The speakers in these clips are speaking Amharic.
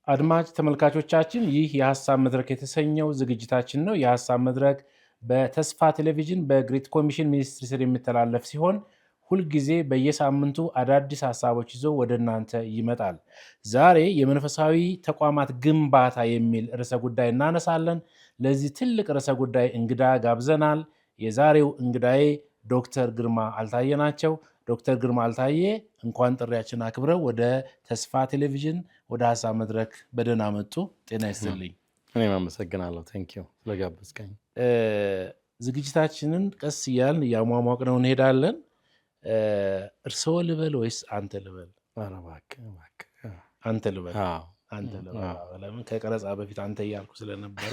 አድማጭ ተመልካቾቻችን ይህ የሐሳብ መድረክ የተሰኘው ዝግጅታችን ነው። የሐሳብ መድረክ በተስፋ ቴሌቪዥን በግሪት ኮሚሽን ሚኒስትሪ ስር የሚተላለፍ ሲሆን ሁልጊዜ በየሳምንቱ አዳዲስ ሐሳቦች ይዞ ወደ እናንተ ይመጣል። ዛሬ የመንፈሳዊ ተቋማት ግንባታ የሚል ርዕሰ ጉዳይ እናነሳለን። ለዚህ ትልቅ ርዕሰ ጉዳይ እንግዳ ጋብዘናል። የዛሬው እንግዳዬ ዶክተር ግርማ አልታየ ናቸው። ዶክተር ግርማ አልታየ እንኳን ጥሪያችን አክብረው ወደ ተስፋ ቴሌቪዥን ወደ ሐሳብ መድረክ በደህና መጡ። ጤና ይስጥልኝ። እኔም አመሰግናለሁ። ቴንኪዩ ስለጋበዝከኝ። ዝግጅታችንን ቀስ እያልን እያሟሟቅነው እንሄዳለን። እርስዎ ልበል ወይስ አንተ ልበል? ኧረ እባክህ አንተ ልበል። አንተ ልበል። ለምን ከቀረጻ በፊት አንተ እያልኩ ስለነበረ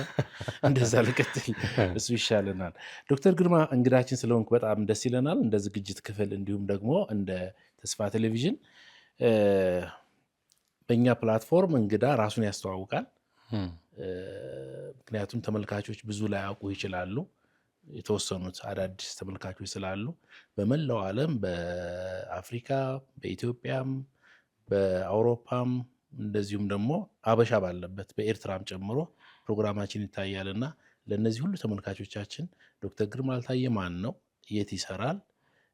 እንደዛ ልቀጥል፣ እሱ ይሻለናል። ዶክተር ግርማ እንግዳችን ስለሆንኩ በጣም ደስ ይለናል። እንደ ዝግጅት ክፍል እንዲሁም ደግሞ እንደ ተስፋ ቴሌቪዥን በእኛ ፕላትፎርም እንግዳ ራሱን ያስተዋውቃል። ምክንያቱም ተመልካቾች ብዙ ላያውቁ ይችላሉ። የተወሰኑት አዳዲስ ተመልካቾች ስላሉ በመላው ዓለም በአፍሪካ፣ በኢትዮጵያም፣ በአውሮፓም እንደዚሁም ደግሞ አበሻ ባለበት በኤርትራም ጨምሮ ፕሮግራማችን ይታያልና ለእነዚህ ሁሉ ተመልካቾቻችን ዶክተር ግርማ አልታየ ማን ነው? የት ይሰራል?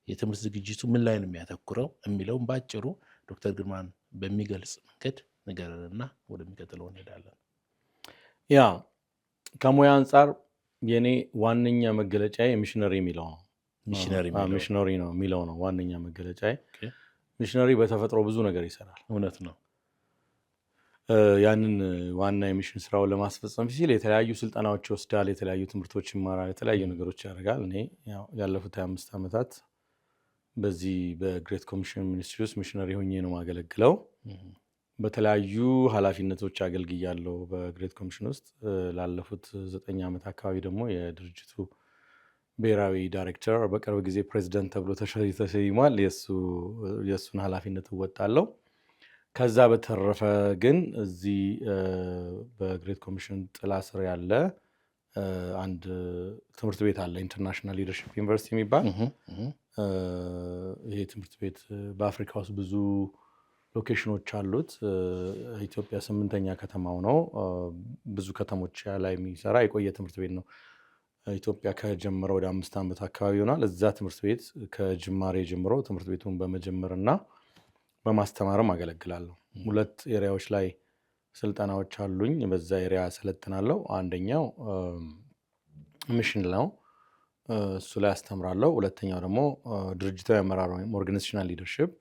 የትምህርት ዝግጅቱ ምን ላይ ነው የሚያተኩረው? የሚለውን ባጭሩ ዶክተር ግርማን በሚገልጽ መንገድ ንገረንና ወደሚቀጥለው እንሄዳለን። ያ ከሙያ አንጻር የኔ ዋነኛ መገለጫ ሚሽነሪ የሚለው ነው። ሚሽነሪ ነው የሚለው ነው ዋነኛ መገለጫ። ሚሽነሪ በተፈጥሮ ብዙ ነገር ይሰራል። እውነት ነው። ያንን ዋና የሚሽን ስራውን ለማስፈጸም ሲል የተለያዩ ስልጠናዎች ይወስዳል፣ የተለያዩ ትምህርቶች ይማራል፣ የተለያዩ ነገሮች ያደርጋል። እኔ ያለፉት 25 ዓመታት በዚህ በግሬት ኮሚሽን ሚኒስትሪ ውስጥ ሚሽነሪ ሆኜ ነው ማገለግለው። በተለያዩ ኃላፊነቶች አገልግያለሁ በግሬት ኮሚሽን ውስጥ። ላለፉት 9 ዓመት አካባቢ ደግሞ የድርጅቱ ብሔራዊ ዳይሬክተር፣ በቅርብ ጊዜ ፕሬዚደንት ተብሎ ተሰይሟል። የእሱን ኃላፊነት እወጣለሁ። ከዛ በተረፈ ግን እዚህ በግሬት ኮሚሽን ጥላ ስር ያለ አንድ ትምህርት ቤት አለ፣ ኢንተርናሽናል ሊደርሺፕ ዩኒቨርሲቲ የሚባል። ይሄ ትምህርት ቤት በአፍሪካ ውስጥ ብዙ ሎኬሽኖች አሉት። ኢትዮጵያ 8ኛ ከተማው ነው። ብዙ ከተሞች ላይ የሚሰራ የቆየ ትምህርት ቤት ነው። ኢትዮጵያ ከጀመረ ወደ 5 ዓመት አካባቢ ይሆናል። እዛ ትምህርት ቤት ከጅማሬ ጀምሮ ትምህርት ቤቱን በመጀመርና በማስተማርም አገለግላለሁ። 2 ኤሪያዎች ላይ ስልጠናዎች አሉኝ። በዛ ኤሪያ ሰለጥናለሁ። አንደኛው ሚሽን ነው፣ እሱ ላይ አስተምራለሁ። ሁለተኛው ደግሞ ድርጅታዊ አመራር ወይም ኦርጋናይዜሽናል ሊደርሺፕ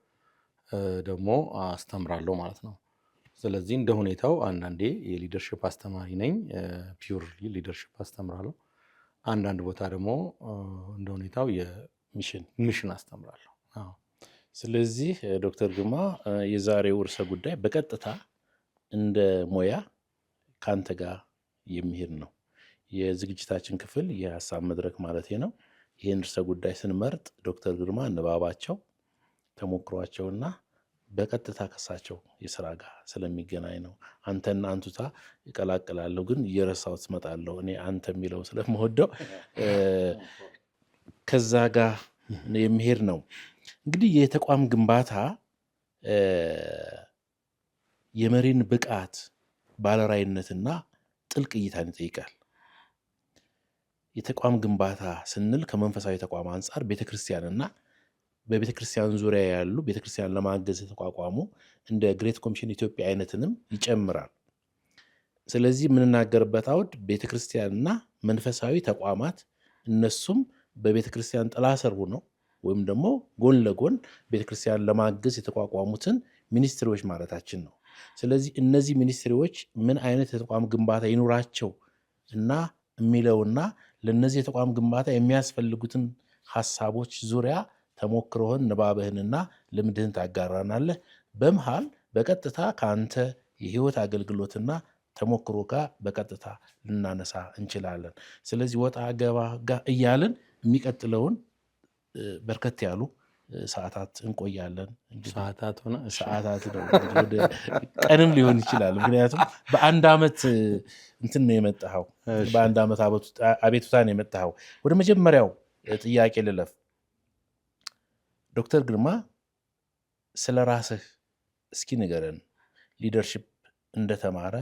ደግሞ አስተምራለሁ ማለት ነው። ስለዚህ እንደ ሁኔታው አንዳንዴ የሊደርሺፕ አስተማሪ ነኝ፣ ፒውር ሊደርሺፕ አስተምራለሁ። አንዳንድ ቦታ ደግሞ እንደ ሁኔታው የሚሽን አስተምራለሁ። ስለዚህ ዶክተር ግርማ የዛሬው ርዕሰ ጉዳይ በቀጥታ እንደ ሙያ ከአንተ ጋር የሚሄድ ነው። የዝግጅታችን ክፍል የሐሳብ መድረክ ማለት ነው። ይህን ርዕሰ ጉዳይ ስንመርጥ ዶክተር ግርማ ንባባቸው፣ ተሞክሯቸውና በቀጥታ ከሳቸው የስራ ጋር ስለሚገናኝ ነው። አንተና አንቱታ ይቀላቅላለሁ፣ ግን እየረሳሁት እመጣለሁ። እኔ አንተ የሚለው ስለምወደው ከዛ ጋር የሚሄድ ነው። እንግዲህ የተቋም ግንባታ የመሪን ብቃት፣ ባለራዕይነትና ጥልቅ እይታን ይጠይቃል። የተቋም ግንባታ ስንል ከመንፈሳዊ ተቋም አንጻር ቤተክርስቲያንና በቤተክርስቲያን ዙሪያ ያሉ ቤተክርስቲያን ለማገዝ የተቋቋሙ እንደ ግሬት ኮሚሽን ኢትዮጵያ አይነትንም ይጨምራል። ስለዚህ የምንናገርበት አውድ ቤተክርስቲያንና መንፈሳዊ ተቋማት እነሱም በቤተክርስቲያን ጥላ ስር ሆነው ወይም ደግሞ ጎን ለጎን ቤተክርስቲያን ለማገዝ የተቋቋሙትን ሚኒስትሪዎች ማለታችን ነው። ስለዚህ እነዚህ ሚኒስትሪዎች ምን አይነት የተቋም ግንባታ ይኑራቸው እና የሚለውና ለነዚህ የተቋም ግንባታ የሚያስፈልጉትን ሐሳቦች ዙሪያ ተሞክሮህን፣ ንባብህንና ልምድህን ታጋራናለህ። በመሃል በቀጥታ ከአንተ የህይወት አገልግሎትና ተሞክሮ ጋር በቀጥታ ልናነሳ እንችላለን። ስለዚህ ወጣ ገባ ጋር እያልን የሚቀጥለውን በርከት ያሉ ሰዓታት እንቆያለን። ሰዓታት ሆነ ሰዓታት ነው፣ ቀንም ሊሆን ይችላል። ምክንያቱም በአንድ ዓመት እንትን ነው የመጣኸው፣ በአንድ ዓመት አቤቱታ ነው የመጣኸው። ወደ መጀመሪያው ጥያቄ ልለፍ። ዶክተር ግርማ ስለ ራስህ እስኪ ንገረን። ሊደርሺፕ እንደተማረ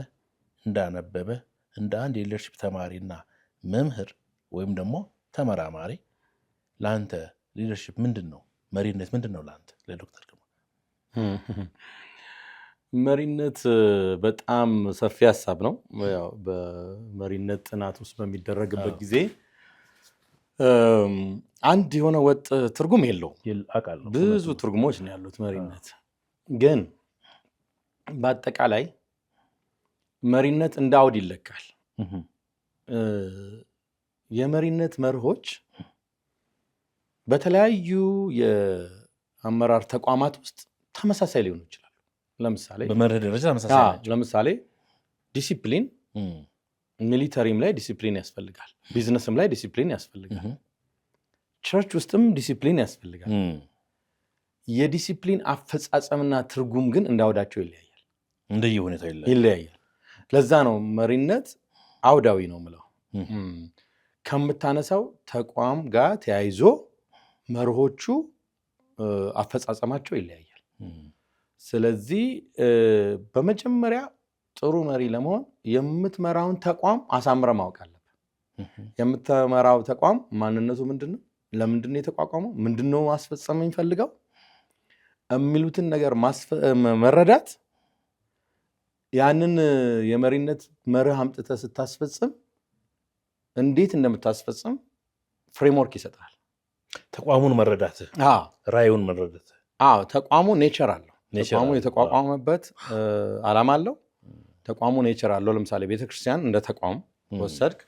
እንዳነበበ እንደ አንድ የሊደርሺፕ ተማሪና መምህር ወይም ደግሞ ተመራማሪ ለአንተ ሊደርሺፕ ምንድን ነው? መሪነት ምንድን ነው ለአንተ ለዶክተር ግርማ? መሪነት በጣም ሰፊ ሀሳብ ነው። ያው በመሪነት ጥናት ውስጥ በሚደረግበት ጊዜ አንድ የሆነ ወጥ ትርጉም የለውም። ብዙ ትርጉሞች ነው ያሉት መሪነት። ግን በአጠቃላይ መሪነት እንደ አውድ ይለካል። የመሪነት መርሆች በተለያዩ የአመራር ተቋማት ውስጥ ተመሳሳይ ሊሆኑ ይችላሉ። በመርህ ደረጃ ተመሳሳይ ናቸው። ለምሳሌ ዲሲፕሊን፣ ሚሊተሪም ላይ ዲሲፕሊን ያስፈልጋል፣ ቢዝነስም ላይ ዲሲፕሊን ያስፈልጋል፣ ቸርች ውስጥም ዲሲፕሊን ያስፈልጋል። የዲሲፕሊን አፈጻጸምና ትርጉም ግን እንዳውዳቸው ይለያያል፣ እንደየሁኔታው ይለያያል። ለዛ ነው መሪነት አውዳዊ ነው ምለው። ከምታነሳው ተቋም ጋር ተያይዞ መርሆቹ አፈጻጸማቸው ይለያያል። ስለዚህ በመጀመሪያ ጥሩ መሪ ለመሆን የምትመራውን ተቋም አሳምረ ማወቅ አለብህ። የምትመራው ተቋም ማንነቱ ምንድነው? ለምንድነው የተቋቋመው? ምንድነው ማስፈጸም የሚፈልገው? የሚሉትን ነገር መረዳት፣ ያንን የመሪነት መርህ አምጥተህ ስታስፈጽም እንዴት እንደምታስፈጽም ፍሬምወርክ ይሰጣል። ተቋሙን መረዳት፣ ራዕዩን መረዳት። ተቋሙ ኔቸር አለው። ተቋሙ የተቋቋመበት ዓላማ አለው። ተቋሙ ኔቸር አለው። ለምሳሌ ቤተክርስቲያን እንደ ተቋም ወሰድክ፣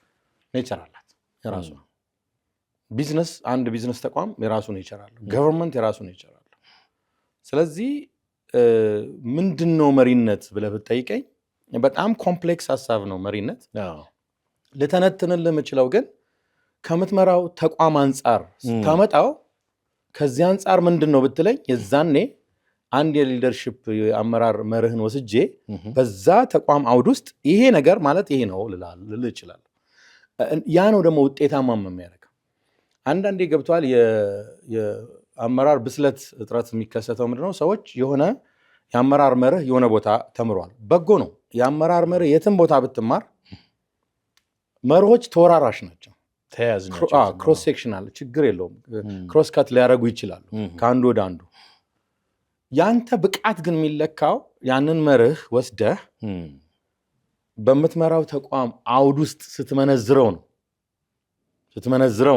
ኔቸር አላት የራሱ። ቢዝነስ፣ አንድ ቢዝነስ ተቋም የራሱ ኔቸር አለው። ገቨርንመንት የራሱ ኔቸር አለው። ስለዚህ ምንድነው መሪነት ብለህ ብትጠይቀኝ በጣም ኮምፕሌክስ ሀሳብ ነው መሪነት። ልተነትንልህ የምችለው ግን ከምትመራው ተቋም አንጻር ስታመጣው ከዚህ አንጻር ምንድን ነው ብትለኝ የዛኔ አንድ የሊደርሺፕ አመራር መርህን ወስጄ በዛ ተቋም አውድ ውስጥ ይሄ ነገር ማለት ይሄ ነው ልል እችላለሁ። ያ ነው ደግሞ ውጤታማ የሚያደርገው። አንዳንዴ ገብቷል የአመራር ብስለት እጥረት የሚከሰተው ምንድነው? ሰዎች የሆነ የአመራር መርህ የሆነ ቦታ ተምሯል፣ በጎ ነው። የአመራር መርህ የትም ቦታ ብትማር መርሆች ተወራራሽ ናቸው፣ ክሮስ ሴክሽናል፣ ችግር የለውም። ክሮስ ካት ሊያደርጉ ይችላሉ ከአንዱ ወደ አንዱ። ያንተ ብቃት ግን የሚለካው ያንን መርህ ወስደህ በምትመራው ተቋም አውድ ውስጥ ስትመነዝረው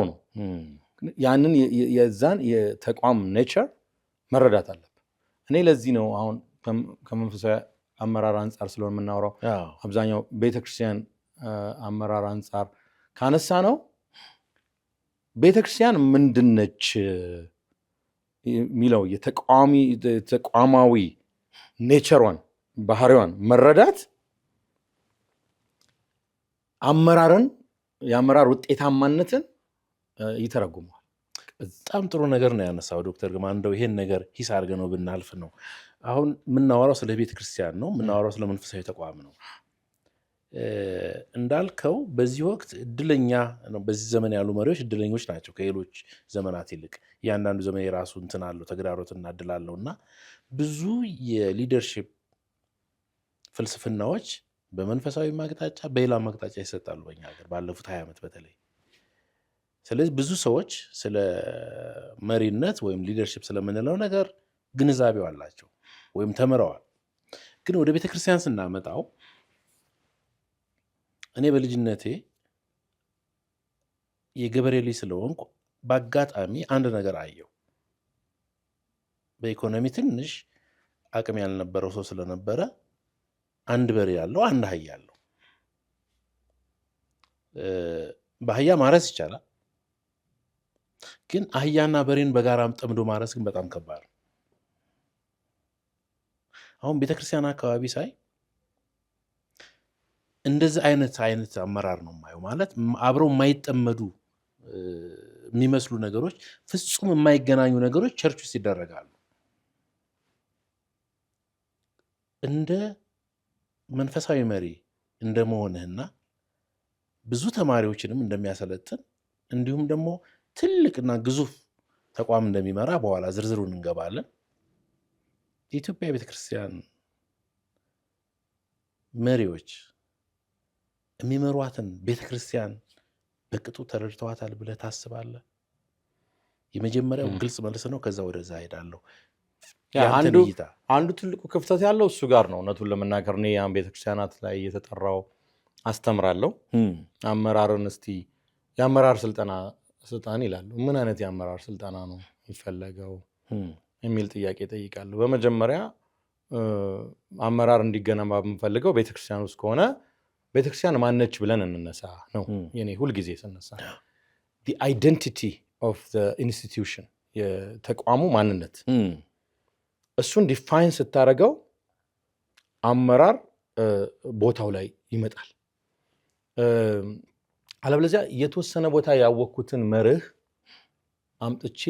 ነው። ያንን የዛን የተቋም ኔቸር መረዳት አለብህ። እኔ ለዚህ ነው አሁን ከመንፈሳዊ አመራር አንጻር ስለሆነ የምናወራው አብዛኛው ቤተክርስቲያን አመራር አንጻር ካነሳ ነው ቤተክርስቲያን ምንድነች የሚለው የተቋማዊ ኔቸሯን ባህሪዋን መረዳት የአመራር ውጤታማነትን ይተረጉመዋል። በጣም ጥሩ ነገር ነው ያነሳው ዶክተር ግርማ። እንደው ይሄን ነገር ሂስ አድርገ ነው ብናልፍ ነው። አሁን የምናወራው ስለ ቤተክርስቲያን ነው፣ የምናወራው ስለ መንፈሳዊ ተቋም ነው። እንዳልከው በዚህ ወቅት እድለኛ ነው። በዚህ ዘመን ያሉ መሪዎች እድለኞች ናቸው ከሌሎች ዘመናት ይልቅ። እያንዳንዱ ዘመን የራሱ እንትን አለው፣ ተግዳሮትና እድል አለው እና ብዙ የሊደርሺፕ ፍልስፍናዎች በመንፈሳዊ አቅጣጫ በሌላ አቅጣጫ ይሰጣሉ በእኛ ሀገር ባለፉት 20 ዓመት በተለይ። ስለዚህ ብዙ ሰዎች ስለ መሪነት ወይም ሊደርሺፕ ስለምንለው ነገር ግንዛቤው አላቸው ወይም ተምረዋል። ግን ወደ ቤተክርስቲያን ስናመጣው እኔ በልጅነቴ የገበሬ ልጅ ስለሆንኩ በአጋጣሚ አንድ ነገር አየው። በኢኮኖሚ ትንሽ አቅም ያልነበረው ሰው ስለነበረ አንድ በሬ ያለው አንድ አህያ ያለው። በአህያ ማረስ ይቻላል፣ ግን አህያና በሬን በጋራ ጠምዶ ማረስ ግን በጣም ከባድ ነው። አሁን ቤተክርስቲያን አካባቢ ሳይ እንደዚህ አይነት አመራር ነው የማየው። ማለት አብረው የማይጠመዱ የሚመስሉ ነገሮች፣ ፍጹም የማይገናኙ ነገሮች ቸርች ውስጥ ይደረጋሉ። እንደ መንፈሳዊ መሪ እንደመሆንህና ብዙ ተማሪዎችንም እንደሚያሰለጥን እንዲሁም ደግሞ ትልቅና ግዙፍ ተቋም እንደሚመራ በኋላ ዝርዝሩን እንገባለን። የኢትዮጵያ ቤተክርስቲያን መሪዎች የሚመሯትን ቤተክርስቲያን በቅጡ ተረድተዋታል ብለህ ታስባለህ? የመጀመሪያው ግልጽ መልስ ነው። ከዛ ወደዛ ሄዳለሁ። አንዱ ትልቁ ክፍተት ያለው እሱ ጋር ነው። እውነቱን ለመናገር እኔ ያን ቤተክርስቲያናት ላይ የተጠራው አስተምራለሁ። አመራርን እስቲ የአመራር ስልጣን ይላሉ። ምን አይነት የአመራር ስልጠና ነው የሚፈለገው የሚል ጥያቄ ጠይቃለሁ። በመጀመሪያ አመራር እንዲገነባ የምፈልገው ቤተክርስቲያን ውስጥ ከሆነ ቤተክርስቲያን ማነች ብለን እንነሳ ነው የኔ ሁልጊዜ ስነሳ። the identity of the institution የተቋሙ ማንነት እሱን ዲፋይን ስታደርገው አመራር ቦታው ላይ ይመጣል። አለበለዚያ የተወሰነ ቦታ ያወቅኩትን መርህ አምጥቼ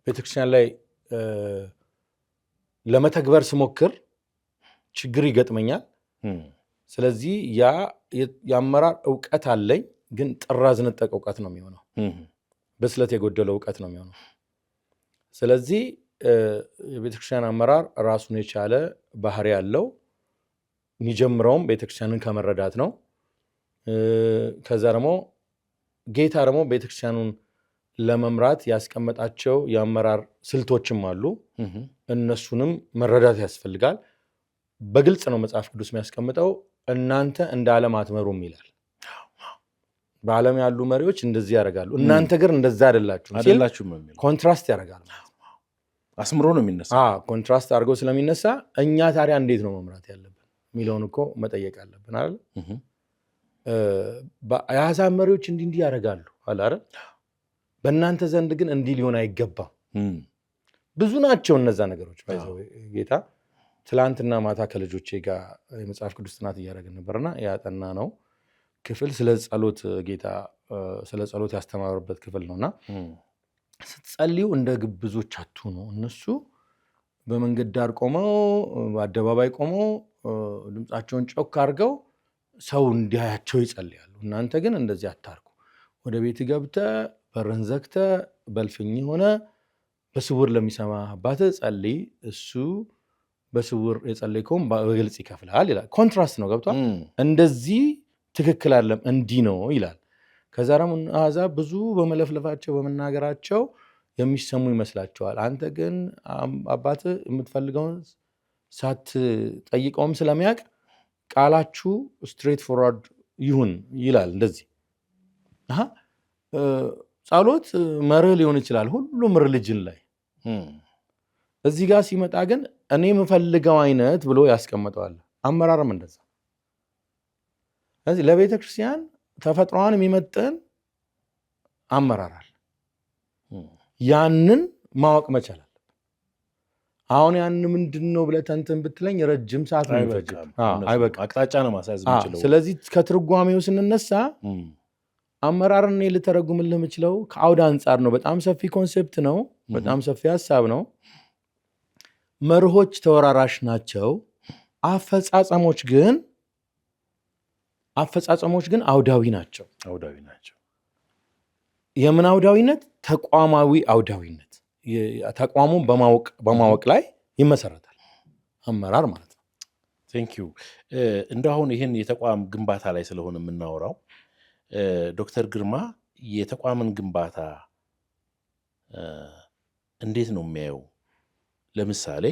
ቤተክርስቲያን ላይ ለመተግበር ስሞክር ችግር ይገጥመኛል። ስለዚህ የአመራር እውቀት አለኝ፣ ግን ጥራዝ ነጠቅ እውቀት ነው የሚሆነው፣ ብስለት የጎደለው እውቀት ነው የሚሆነው። ስለዚህ የቤተክርስቲያን አመራር ራሱን የቻለ ባህሪ ያለው የሚጀምረውም ቤተክርስቲያንን ከመረዳት ነው። ከዛ ደግሞ ጌታ ደግሞ ቤተክርስቲያኑን ለመምራት ያስቀመጣቸው የአመራር ስልቶችም አሉ። እነሱንም መረዳት ያስፈልጋል። በግልጽ ነው መጽሐፍ ቅዱስ የሚያስቀምጠው፣ እናንተ እንደ ዓለም አትመሩም ይላል። በዓለም ያሉ መሪዎች እንደዚህ ያደርጋሉ፣ እናንተ ግን እንደዛ አይደላችሁም ሲል ኮንትራስት ያደርጋል። አስምሮ ነው የሚነሳ። ኮንትራስት አድርገው ስለሚነሳ እኛ ታዲያ እንዴት ነው መምራት ያለብን የሚለውን እኮ መጠየቅ አለብን አይደል? የአሕዛብ መሪዎች እንዲህ ያደርጋሉ አለ አይደል? በእናንተ ዘንድ ግን እንዲህ ሊሆን አይገባም። ብዙ ናቸው እነዛ ነገሮች። ጌታ ትላንትና ማታ ከልጆቼ ጋር የመጽሐፍ ቅዱስ ጥናት እያደረግን ነበርና ያጠና ነው ክፍል ስለ ጸሎት፣ ጌታ ስለ ጸሎት ያስተማሩበት ክፍል ነውና ስትጸልዩ እንደ ግብዞች አትሁኑ። እነሱ በመንገድ ዳር ቆመው በአደባባይ ቆመው ድምፃቸውን ጮክ አድርገው ሰው እንዲያያቸው ይጸልያሉ። እናንተ ግን እንደዚህ አታርጉ። ወደ ቤት ገብተህ በርን ዘግተህ በልፍኝ ሆነ በስውር ለሚሰማ አባትህ ጸልይ፣ እሱ በስውር የጸለይከውን በግልጽ ይከፍልሃል ይላል። ኮንትራስት ነው። ገብቷል? እንደዚህ ትክክል አይደለም፣ እንዲህ ነው ይላል። ከዛ ደግሞ አሕዛብ ብዙ በመለፍለፋቸው በመናገራቸው የሚሰሙ ይመስላቸዋል። አንተ ግን አባትህ የምትፈልገውን ሳትጠይቀውም ስለሚያውቅ ቃላችሁ ስትሬት ፎርዋርድ ይሁን ይላል። እንደዚህ ጸሎት መርህ ሊሆን ይችላል ሁሉም ሪሊጅን ላይ። እዚህ ጋር ሲመጣ ግን እኔ የምፈልገው አይነት ብሎ ያስቀምጠዋል። አመራርም እንደዛ። ስለዚህ ለቤተ ክርስቲያን ተፈጥሮዋን የሚመጥን አመራር አለ። ያንን ማወቅ መቻል አለብን። አሁን ያን ምንድን ነው ብለህ ተንትን ብትለኝ ረጅም ሰዓት ነው የሚፈጅው። አቅጣጫ ነው ማሳዝ የምችለው። ስለዚህ ከትርጓሜው ስንነሳ አመራርን ልተረጉምልህ የምችለው ከአውድ አንጻር ነው። በጣም ሰፊ ኮንሴፕት ነው። በጣም ሰፊ ሀሳብ ነው። መርሆች ተወራራሽ ናቸው። አፈጻጸሞች ግን አውዳዊ ናቸው። የምን አውዳዊነት? ተቋማዊ አውዳዊነት። ተቋሙን በማወቅ ላይ ይመሰረታል አመራር ማለት ነው። ቴንኪዩ። እንደ አሁን ይህን የተቋም ግንባታ ላይ ስለሆነ የምናወራው ዶክተር ግርማ የተቋምን ግንባታ እንዴት ነው የሚያየው? ለምሳሌ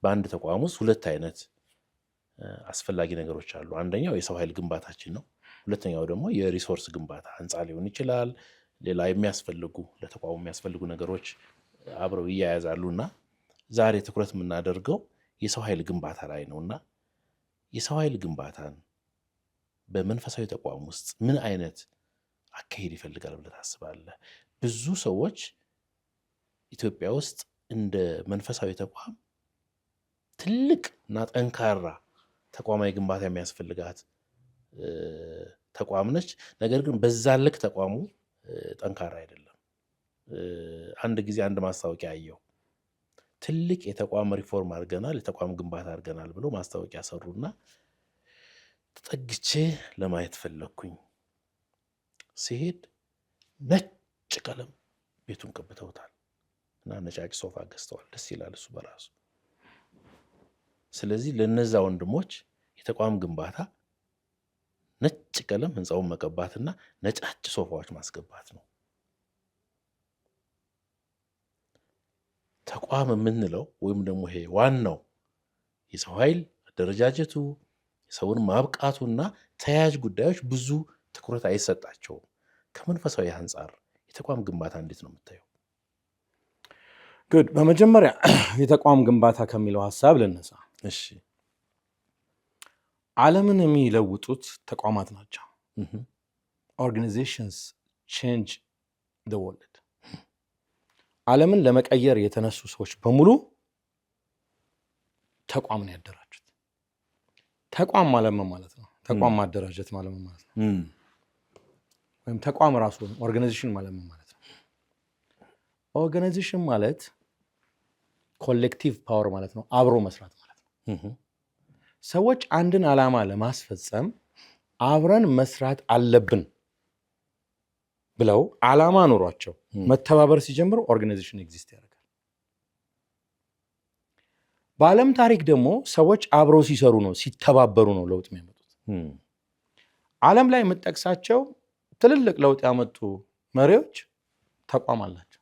በአንድ ተቋም ውስጥ ሁለት አይነት አስፈላጊ ነገሮች አሉ። አንደኛው የሰው ኃይል ግንባታችን ነው። ሁለተኛው ደግሞ የሪሶርስ ግንባታ ህንፃ ሊሆን ይችላል። ሌላ ለተቋሙ የሚያስፈልጉ ነገሮች አብረው ይያያዛሉና ዛሬ ትኩረት የምናደርገው የሰው ኃይል ግንባታ ላይ ነውና የሰው ኃይል ግንባታን በመንፈሳዊ ተቋም ውስጥ ምን አይነት አካሄድ ይፈልጋል ብለህ ታስባለህ? ብዙ ሰዎች ኢትዮጵያ ውስጥ እንደ መንፈሳዊ ተቋም ትልቅ እና ጠንካራ ተቋማዊ ግንባታ የሚያስፈልጋት ተቋም ነች። ነገር ግን በዛ ልክ ተቋሙ ጠንካራ አይደለም። አንድ ጊዜ አንድ ማስታወቂያ አየሁ። ትልቅ የተቋም ሪፎርም አድርገናል፣ የተቋም ግንባታ አድርገናል ብሎ ማስታወቂያ ሰሩና ተጠግቼ ለማየት ፈለግኩኝ። ሲሄድ ነጭ ቀለም ቤቱን ቀብተውታል እና ነጫጭ ሶፋ ገዝተዋል። ደስ ይላል እሱ በራሱ። ስለዚህ ለነዛ ወንድሞች የተቋም ግንባታ ነጭ ቀለም ህንፃውን መቀባትና ነጫጭ ሶፋዎች ማስገባት ነው። ተቋም የምንለው ወይም ደግሞ ይሄ ዋናው የሰው ኃይል አደረጃጀቱ፣ የሰውን ማብቃቱና ተያያዥ ጉዳዮች ብዙ ትኩረት አይሰጣቸውም። ከመንፈሳዊ አንጻር የተቋም ግንባታ እንዴት ነው የምታየው? ጉድ። በመጀመሪያ የተቋም ግንባታ ከሚለው ሀሳብ ልነሳ። እሺ፣ ዓለምን የሚለውጡት ተቋማት ናቸው። ኦርጋናይዜሽንስ ቼንጅ ዘ ወርልድ። ዓለምን ለመቀየር የተነሱ ሰዎች በሙሉ ተቋምን ያደራጁት። ተቋም ማለት ምን ማለት ነው? ተቋም ማደራጀት ማለት ምን ማለት ነው? ወይም ተቋም ራሱ ኦርጋናይዜሽን ማለት ምን ማለት ነው? ኦርጋናይዜሽን ማለት ኮሌክቲቭ ፓወር ማለት ነው። አብሮ መስራት ማለት ነው። ሰዎች አንድን ዓላማ ለማስፈጸም አብረን መስራት አለብን ብለው ዓላማ ኖሯቸው መተባበር ሲጀምሩ ኦርጋናይዜሽን ኤግዚስት ያደርጋል። በዓለም ታሪክ ደግሞ ሰዎች አብረው ሲሰሩ ነው፣ ሲተባበሩ ነው ለውጥ የሚያመጡት። ዓለም ላይ የምጠቅሳቸው ትልልቅ ለውጥ ያመጡ መሪዎች ተቋም አላቸው።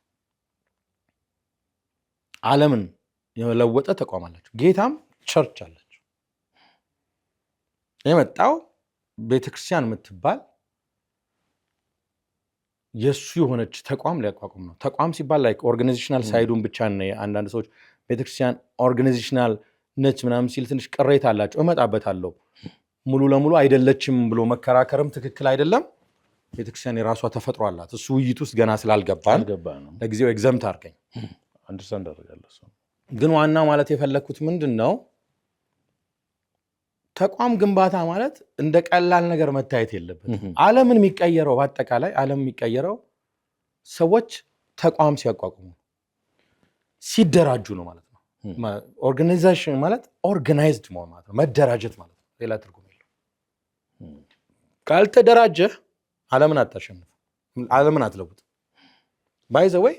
ዓለምን የለወጠ ተቋም አላቸው። ጌታም ቸርች አላቸው። የመጣው ቤተክርስቲያን የምትባል የሱ የሆነች ተቋም ሊያቋቁም ነው። ተቋም ሲባል ላይ ኦርጋናይዜሽናል ሳይዱን ብቻ ነው። አንዳንድ ሰዎች ቤተክርስቲያን ኦርጋናይዜሽናል ነች ምናምን ሲል ትንሽ ቅሬታ አላቸው። እመጣበታለሁ። ሙሉ ለሙሉ አይደለችም ብሎ መከራከርም ትክክል አይደለም። ቤተክርስቲያን የራሷ ተፈጥሮ አላት። እሱ ውይይት ውስጥ ገና ስላልገባን ለጊዜው ኤግዘምት አድርገኝ አንደርስታንድ አደርጋለሁ። ግን ዋናው ማለት የፈለግኩት ምንድን ነው፣ ተቋም ግንባታ ማለት እንደ ቀላል ነገር መታየት የለበትም። ዓለምን የሚቀየረው በአጠቃላይ ዓለም የሚቀየረው ሰዎች ተቋም ሲያቋቁሙ ሲደራጁ ነው ማለት ነው። ኦርጋናይዜሽን ማለት ኦርጋናይዝድ መሆን ማለት ነው፣ መደራጀት ማለት ነው። ሌላ ትርጉም የለው። ካልተደራጀህ ዓለምን አታሸንፍ፣ ዓለምን አትለውጥም። ባይ ዘ ወይ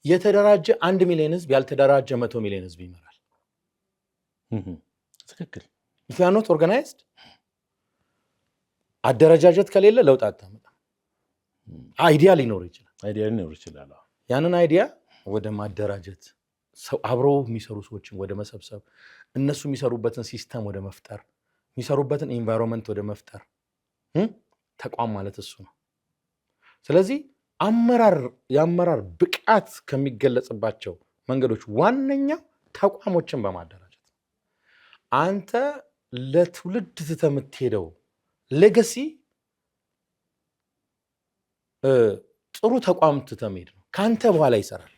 የተደራጀ 1 ሚሊዮን ህዝብ ያልተደራጀ 100 ሚሊዮን ህዝብ ይመራል። ትክክል። if you are not organized አደረጃጀት ከሌለ ለውጥ አታመጣም። አይዲያ ሊኖር ይችላል። ያንን አይዲያ ወደ ማደራጀት፣ ሰው አብረው የሚሰሩ ሰዎችን ወደ መሰብሰብ፣ እነሱ የሚሰሩበትን ሲስተም ወደ መፍጠር፣ የሚሰሩበትን ኢንቫይሮንመንት ወደ መፍጠር ተቋም ማለት እሱ ነው። ስለዚህ የአመራር ብቃት ከሚገለጽባቸው መንገዶች ዋነኛው ተቋሞችን በማደራጀት አንተ ለትውልድ ትተህ የምትሄደው ሌጋሲ ጥሩ ተቋም ትተህ መሄድ ነው። ከአንተ በኋላ ይሰራል።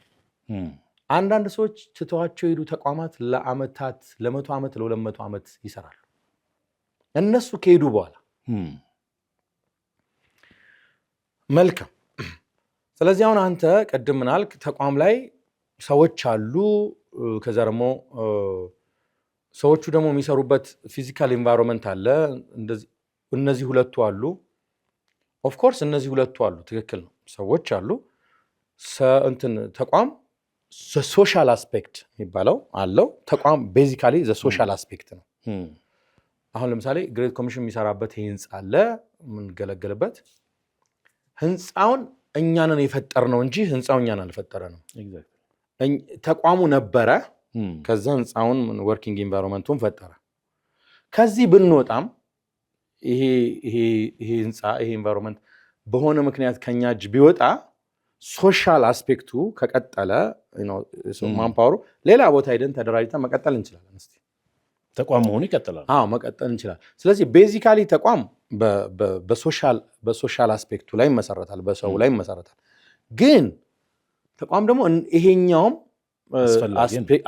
አንዳንድ ሰዎች ትተዋቸው የሄዱ ተቋማት ለአመታት፣ ለ100 ዓመት፣ ለ200 ዓመት ይሰራሉ እነሱ ከሄዱ በኋላ። መልካም። ስለዚህ አሁን አንተ ቅድም ምን አልክ? ተቋም ላይ ሰዎች አሉ። ከዛ ደግሞ ሰዎቹ ደግሞ የሚሰሩበት ፊዚካል ኢንቫይሮንመንት አለ። እነዚህ ሁለቱ አሉ። ኦፍ ኮርስ እነዚህ ሁለቱ አሉ። ትክክል ነው። ሰዎች አሉ። ተቋም ሶሻል አስፔክት የሚባለው አለው። ተቋም ቤዚካሊ ሶሻል አስፔክት ነው። አሁን ለምሳሌ ግሬት ኮሚሽን የሚሰራበት ይህ ህንፃ አለ፣ የምንገለገልበት። ህንፃውን እኛንን የፈጠር ነው እንጂ ህንፃው እኛን አልፈጠረ ነው። ተቋሙ ነበረ፣ ከዛ ህንፃውን ወርኪንግ ኢንቫይሮንመንቱን ፈጠረ። ከዚህ ብንወጣም ይሄ ህንፃ ይሄ ኢንቫይሮንመንት በሆነ ምክንያት ከኛ እጅ ቢወጣ ሶሻል አስፔክቱ ከቀጠለ ማንፓወሩ ሌላ ቦታ ሄደን ተደራጅተን መቀጠል እንችላለን። እስቲ ተቋም መሆኑ ይቀጥላል። መቀጠል እንችላለን። ስለዚህ ቤዚካሊ ተቋም በሶሻል አስፔክቱ ላይ ይመሰረታል፣ በሰው ላይ ይመሰረታል። ግን ተቋም ደግሞ ይሄኛውም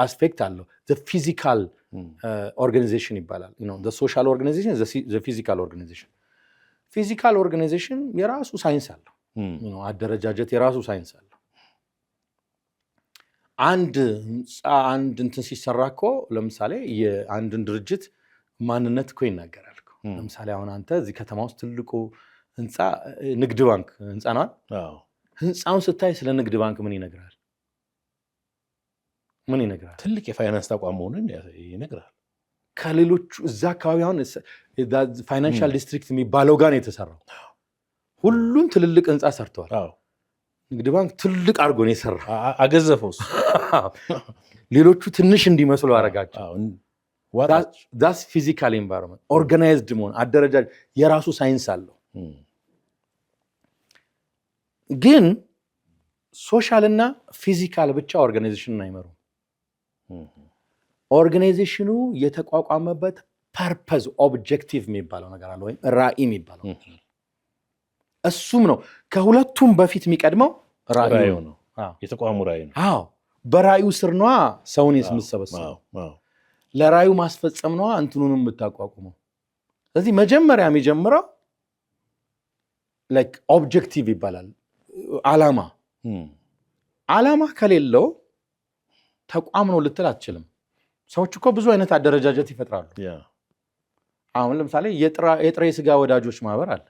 አስፔክት አለው። ፊዚካል ኦርጋናይዜሽን ይባላል። ሶሻል ኦርጋናይዜሽን፣ ፊዚካል ኦርጋናይዜሽን። ፊዚካል ኦርጋናይዜሽን የራሱ ሳይንስ አለው። አደረጃጀት የራሱ ሳይንስ አለው። አንድ እንትን ሲሰራ እኮ ለምሳሌ የአንድን ድርጅት ማንነት እኮ ይናገራል እኮ። ለምሳሌ አሁን አንተ እዚህ ከተማ ውስጥ ትልቁ ህንፃ ንግድ ባንክ ህንፃ ነው። ህንፃውን ስታይ ስለ ንግድ ባንክ ምን ይነግራል? ትልቅ የፋይናንስ ተቋም መሆኑን ይነግራል። ከሌሎቹ እዛ አካባቢ አሁን ፋይናንሻል ዲስትሪክት የሚባለው ጋር ነው የተሰራው። ሁሉም ትልልቅ ህንፃ ሰርተዋል። ንግድ ባንክ ትልቅ አድርጎ ነው የሰራ፣ አገዘፈው። ሌሎቹ ትንሽ እንዲመስሉ አደረጋቸው። ዳስ ፊዚካል ኤንቫይሮንመንት ኦርጋናይዝድ መሆን አደረጃጀት የራሱ ሳይንስ አለው። ግን ሶሻል እና ፊዚካል ብቻ ኦርጋናይዜሽንን አይመሩም። ኦርጋናይዜሽኑ የተቋቋመበት ፐርፐዝ ኦብጀክቲቭ የሚባለው ነገር አለ፣ ወይም ራዕይ የሚባለው እሱም ነው። ከሁለቱም በፊት የሚቀድመው ራዕዩ ነው፣ የተቋሙ ራዕይ ነው። አዎ፣ በራዕዩ ስር ነዋ ሰውን የምትሰበስበው፣ ለራዕዩ ማስፈጸም ነዋ እንትኑንም የምታቋቁመው። ስለዚህ መጀመሪያ የሚጀምረው ላይክ ኦብጀክቲቭ ይባላል፣ ዓላማ። ዓላማ ከሌለው ተቋም ነው ልትል አትችልም። ሰዎች እኮ ብዙ አይነት አደረጃጀት ይፈጥራሉ። አሁን ለምሳሌ የጥሬ ስጋ ወዳጆች ማህበር አለ።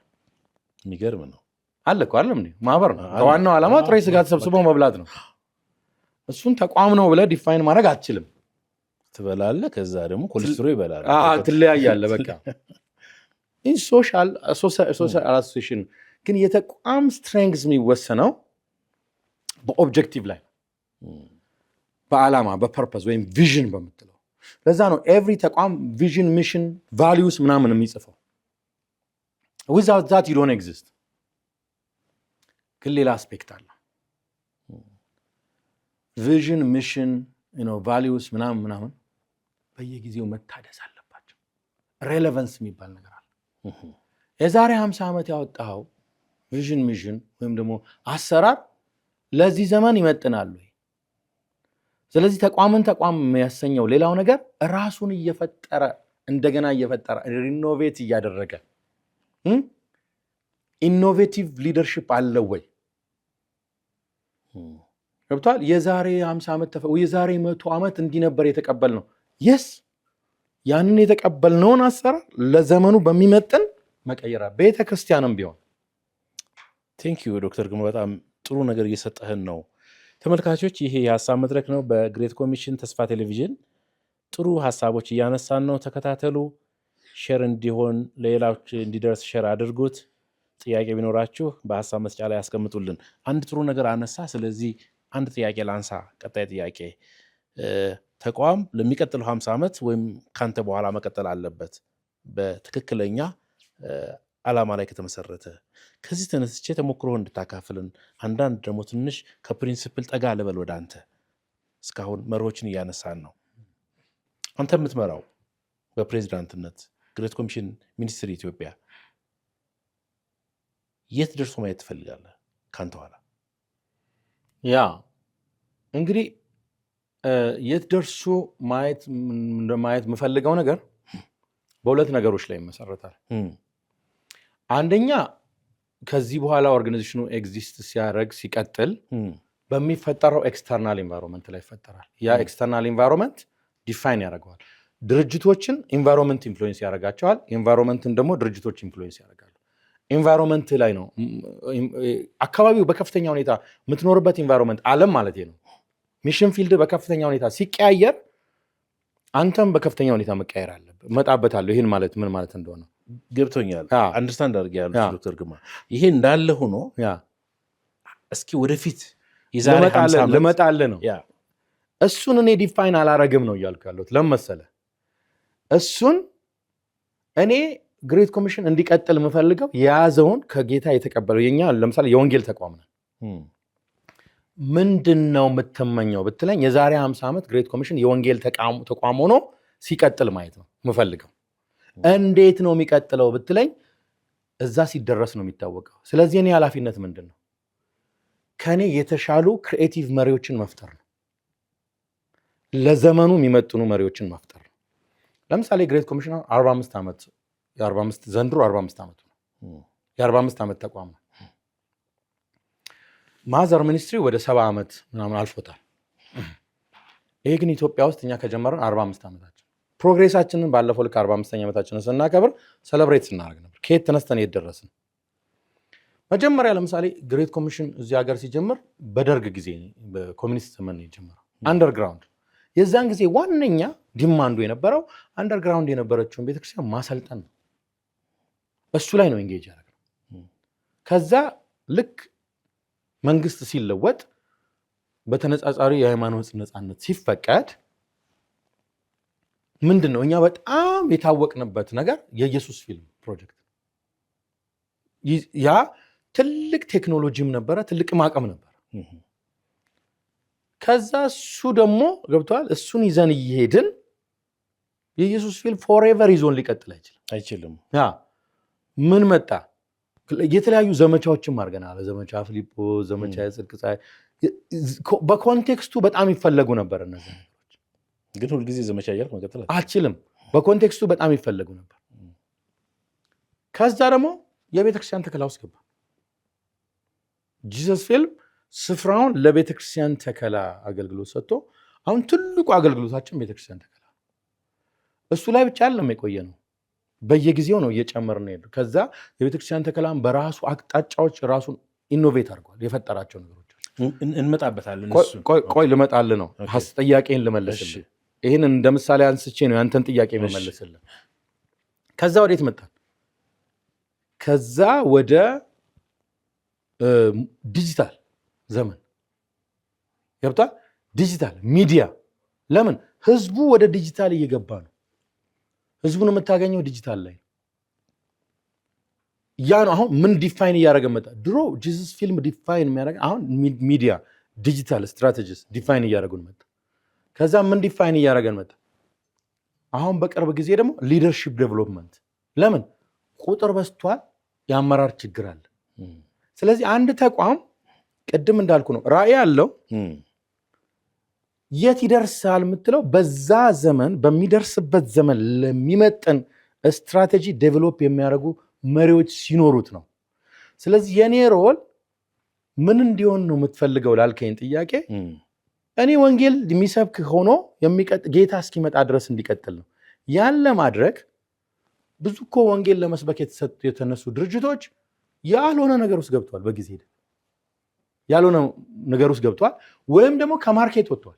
የሚገርም ነው አለ እኮ አይደለም እንዴ? ማህበር ነው። ከዋናው ዓላማ ጥሬ ስጋ ተሰብስቦ መብላት ነው። እሱን ተቋም ነው ብለህ ዲፋይን ማድረግ አትችልም። ትበላለህ፣ ከዛ ደግሞ ኮሌስትሮል ይበላል፣ ትለያያለህ። በቃ ሶሻል አሶሲዬሽን ግን የተቋም ስትሬንግዝ የሚወሰነው በኦብጀክቲቭ ላይ በዓላማ በፐርፐዝ ወይም ቪዥን በምትለው። ለዛ ነው ኤቭሪ ተቋም ቪዥን፣ ሚሽን፣ ቫሊዩስ ምናምን የሚጽፈው። ዊዛውት ዛት ዩ ዶንት ኤግዚስት። ግን ሌላ አስፔክት አለ። ቪዥን፣ ሚሽን፣ ቫሊዩስ ምናምን በየጊዜው መታደስ አለባቸው። ሬሌቫንስ የሚባል ነገር አለ። የዛሬ 50 ዓመት ያወጣው ቪዥን፣ ሚሽን ወይም ደግሞ አሰራር ለዚህ ዘመን ይመጥናሉ። ስለዚህ ተቋምን ተቋም የሚያሰኘው ሌላው ነገር ራሱን እየፈጠረ እንደገና እየፈጠረ ሪኖቬት እያደረገ ኢኖቬቲቭ ሊደርሺፕ አለው ወይ? ገብቷል? የዛሬ 50 ዓመት የዛሬ 100 ዓመት እንዲህ ነበር የተቀበልነው። የስ ያንን የተቀበልነውን አሰራር ለዘመኑ በሚመጥን መቀየራ ቤተክርስቲያንም ቢሆን። ቴንክ ዩ ዶክተር ግርማ፣ በጣም ጥሩ ነገር እየሰጠህን ነው። ተመልካቾች፣ ይሄ የሀሳብ መድረክ ነው በግሬት ኮሚሽን ተስፋ ቴሌቪዥን። ጥሩ ሀሳቦች እያነሳን ነው። ተከታተሉ። ሼር እንዲሆን ለሌላዎች እንዲደርስ ሼር አድርጉት። ጥያቄ ቢኖራችሁ በሀሳብ መስጫ ላይ ያስቀምጡልን። አንድ ጥሩ ነገር አነሳ። ስለዚህ አንድ ጥያቄ ላንሳ። ቀጣይ ጥያቄ፣ ተቋም ለሚቀጥለው 50 ዓመት ወይም ካንተ በኋላ መቀጠል አለበት በትክክለኛ ዓላማ ላይ ከተመሰረተ። ከዚህ ተነስቼ ተሞክሮ እንድታካፍልን፣ አንዳንድ ደግሞ ትንሽ ከፕሪንሲፕል ጠጋ ልበል ወደ አንተ። እስካሁን መርሆችን እያነሳን ነው። አንተ የምትመራው በፕሬዚዳንትነት ግሬት ኮሚሽን ሚኒስትር ኢትዮጵያ የት ደርሶ ማየት ትፈልጋለህ ካንተ ኋላ? ያ እንግዲህ የት ደርሶ ማየት የምፈልገው ነገር በሁለት ነገሮች ላይ ይመሰረታል። አንደኛ ከዚህ በኋላ ኦርጋናይዜሽኑ ኤግዚስት ሲያደርግ ሲቀጥል በሚፈጠረው ኤክስተርናል ኢንቫይሮንመንት ላይ ይፈጠራል። ያ ኤክስተርናል ኢንቫይሮንመንት ዲፋይን ያደርገዋል። ድርጅቶችን ኢንቫይሮንመንት ኢንፍሉዌንስ ያደርጋቸዋል። ኢንቫይሮንመንትን ደግሞ ድርጅቶች ኢንፍሉዌንስ ያደርጋሉ። ኢንቫይሮንመንት ላይ ነው አካባቢው በከፍተኛ ሁኔታ የምትኖርበት ኢንቫይሮንመንት ዓለም ማለት ነው። ሚሽን ፊልድ በከፍተኛ ሁኔታ ሲቀያየር አንተም በከፍተኛ ሁኔታ መቀየር አለብህ። እመጣበታለሁ ይህን ማለት ምን ማለት እንደሆነ ገብቶኛል። አንደርስታንድ አድርጌያለሁ ዶክተር ግርማ። ይሄ እንዳለ ሆኖ እስኪ ወደፊት የዛሬ 50 ዓመት ልመጣልህ ነው። እሱን እኔ ዲፋይን አላረግም ነው እያልኩ ያለሁት። ለምን መሰለህ? እሱን እኔ ግሬት ኮሚሽን እንዲቀጥል የምፈልገው የያዘውን ከጌታ የተቀበለው የኛ ለምሳሌ የወንጌል ተቋም ነው። ምንድን ነው የምትመኘው ብትለኝ የዛሬ 50 ዓመት ግሬት ኮሚሽን የወንጌል ተቋም ሆኖ ሲቀጥል ማየት ነው የምፈልገው። እንዴት ነው የሚቀጥለው ብትለኝ እዛ ሲደረስ ነው የሚታወቀው። ስለዚህ እኔ ኃላፊነት ምንድን ነው? ከኔ የተሻሉ ክሪኤቲቭ መሪዎችን መፍጠር ነው። ለዘመኑ የሚመጥኑ መሪዎችን መፍጠር ነው። ለምሳሌ ግሬት ኮሚሽን 45 ዓመት ዘንድሮ 45 ዓመቱ ነው። የ45 ዓመት ተቋም ነው። ማዘር ሚኒስትሪ ወደ 70 ዓመት ምናምን አልፎታል። ይሄ ግን ኢትዮጵያ ውስጥ እኛ ከጀመረን 45 ዓመታችን። ፕሮግሬሳችንን ባለፈው ልክ 45ኛ ዓመታችንን ስናከብር ሰለብሬት ስናደርግ ነበር። ከየት ተነስተን የት ደረስን? መጀመሪያ ለምሳሌ ግሬት ኮሚሽን እዚህ ሀገር ሲጀምር በደርግ ጊዜ በኮሚኒስት ዘመን የጀመረው አንደርግራውንድ። የዛን ጊዜ ዋነኛ ዲማንዱ የነበረው አንደርግራውንድ የነበረችውን ቤተክርስቲያን ማሰልጠን ነው። እሱ ላይ ነው ኢንጌጅ ያደረገው። ከዛ ልክ መንግስት ሲለወጥ በተነጻጻሪ የሃይማኖት ነፃነት ሲፈቀድ ምንድን ነው እኛ በጣም የታወቅንበት ነገር የኢየሱስ ፊልም ፕሮጀክት ያ ትልቅ ቴክኖሎጂም ነበረ፣ ትልቅ አቅም ነበረ። ከዛ እሱ ደግሞ ገብቷል። እሱን ይዘን እየሄድን የኢየሱስ ፊልም ፎሬቨር ይዞን ሊቀጥል አይችልም። ምን መጣ? የተለያዩ ዘመቻዎችም አድርገናል። ዘመቻ ፊልጶስ፣ ዘመቻ የጽድቅ ፀሐይ። በኮንቴክስቱ በጣም ይፈለጉ ነበር እነዚህ ነገሮች። ግን ሁልጊዜ ዘመቻ እያልክ መቀጠል አልችልም። በኮንቴክስቱ በጣም ይፈለጉ ነበር። ከዛ ደግሞ የቤተክርስቲያን ተከላ ውስጥ ገባ። ጂሰስ ፊልም ስፍራውን ለቤተክርስቲያን ተከላ አገልግሎት ሰጥቶ አሁን ትልቁ አገልግሎታችን ቤተክርስቲያን ተከላ። እሱ ላይ ብቻ አይደለም የቆየ ነው፣ በየጊዜው ነው እየጨመረ ነው ሄዱ። ከዛ የቤተክርስቲያን ተከላም በራሱ አቅጣጫዎች ራሱን ኢኖቬት አድርጓል። የፈጠራቸው ነገሮች እንመጣበታለን። ቆይ ልመጣልህ ነው። ጥያቄን ልመለስልህ። ይህን እንደ ምሳሌ አንስቼ ነው ያንተን ጥያቄ መመለስልህ። ከዛ ወዴት መጣን? ከዛ ወደ ዲጂታል ዘመን ገብቷል። ዲጂታል ሚዲያ ለምን ህዝቡ ወደ ዲጂታል እየገባ ነው? ህዝቡን የምታገኘው ዲጂታል ላይ ያ ነው። አሁን ምን ዲፋይን እያደረገ መጣ? ድሮ ጂሰስ ፊልም ዲፋይን የሚያደርግ አሁን ሚዲያ ዲጂታል ስትራቴጂስ ዲፋይን እያደረጉን መጣ። ከዛ ምን ዲፋይን እያደረገን መጣ? አሁን በቅርብ ጊዜ ደግሞ ሊደርሺፕ ዴቨሎፕመንት። ለምን ቁጥር በዝቷል፣ የአመራር ችግር አለ። ስለዚህ አንድ ተቋም ቅድም እንዳልኩ ነው ራዕይ አለው። የት ይደርሳል የምትለው በዛ ዘመን በሚደርስበት ዘመን ለሚመጥን ስትራቴጂ ዴቨሎፕ የሚያደርጉ መሪዎች ሲኖሩት ነው። ስለዚህ የኔ ሮል ምን እንዲሆን ነው የምትፈልገው ላልከኝ ጥያቄ እኔ ወንጌል የሚሰብክ ሆኖ ጌታ እስኪመጣ ድረስ እንዲቀጥል ነው። ያን ለማድረግ ብዙ እኮ ወንጌል ለመስበክ የተነሱ ድርጅቶች ያልሆነ ነገር ውስጥ ገብተዋል። በጊዜ ሄደ ያልሆነ ነገር ውስጥ ገብተዋል፣ ወይም ደግሞ ከማርኬት ወጥተዋል።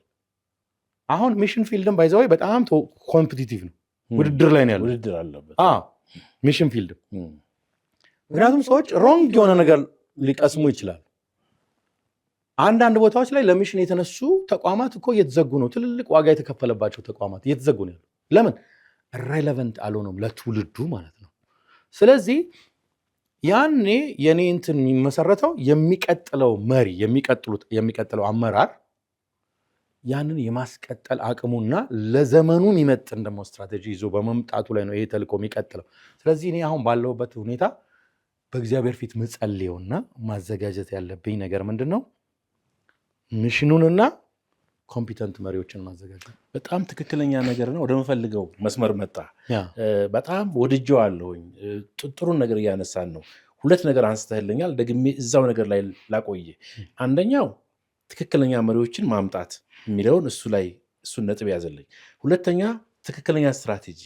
አሁን ሚሽን ፊልድም ባይዘው በጣም ኮምፒቲቲቭ ነው፣ ውድድር ላይ ነው ያለው። ውድድር አለበት ሚሽን ፊልድ። ምክንያቱም ሰዎች ሮንግ የሆነ ነገር ሊቀስሙ ይችላሉ። አንዳንድ ቦታዎች ላይ ለሚሽን የተነሱ ተቋማት እኮ እየተዘጉ ነው። ትልልቅ ዋጋ የተከፈለባቸው ተቋማት እየተዘጉ ነው ያሉ። ለምን? ሬሌቨንት አልሆነም ለትውልዱ ማለት ነው። ስለዚህ ያኔ የኔ እንትን የሚመሰረተው የሚቀጥለው መሪ የሚቀጥለው አመራር ያንን የማስቀጠል አቅሙና ለዘመኑ የሚመጥን ደግሞ ስትራቴጂ ይዞ በመምጣቱ ላይ ነው ይሄ ተልእኮ የሚቀጥለው። ስለዚህ እኔ አሁን ባለሁበት ሁኔታ በእግዚአብሔር ፊት መጸልየውና ማዘጋጀት ያለብኝ ነገር ምንድን ነው? ሚሽኑንና ኮምፒተንት መሪዎችን ማዘጋጀት። በጣም ትክክለኛ ነገር ነው። ወደምፈልገው መስመር መጣ። በጣም ወድጄዋለሁኝ። ጥሩን ነገር እያነሳን ነው። ሁለት ነገር አንስተህልኛል። ደግሜ እዛው ነገር ላይ ላቆየ። አንደኛው ትክክለኛ መሪዎችን ማምጣት የሚለውን እሱን ነጥብ ያዘልኝ። ሁለተኛ ትክክለኛ ስትራቴጂ።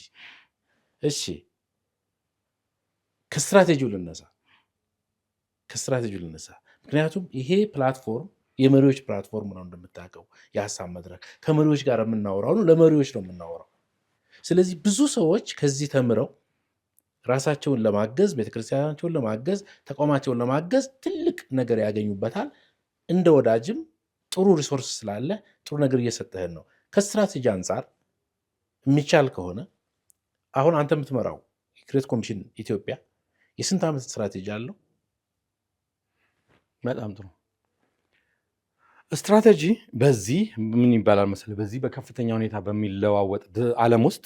እሺ ከስትራቴጂው ልነሳ። ምክንያቱም ይሄ ፕላትፎርም የመሪዎች ፕላትፎርም ነው። እንደምታውቀው የሀሳብ መድረክ ከመሪዎች ጋር የምናወራው ነው፣ ለመሪዎች ነው የምናወራው። ስለዚህ ብዙ ሰዎች ከዚህ ተምረው ራሳቸውን ለማገዝ፣ ቤተክርስቲያናቸውን ለማገዝ፣ ተቋማቸውን ለማገዝ ትልቅ ነገር ያገኙበታል። እንደ ወዳጅም ጥሩ ሪሶርስ ስላለ ጥሩ ነገር እየሰጠህን ነው። ከስትራቴጂ አንጻር የሚቻል ከሆነ አሁን አንተ የምትመራው ግሬት ኮሚሽን ኢትዮጵያ የስንት ዓመት ስትራቴጂ አለው? በጣም ጥሩ ስትራቴጂ። በዚህ ምን ይባላል መሰለህ፣ በዚህ በከፍተኛ ሁኔታ በሚለዋወጥ ዓለም ውስጥ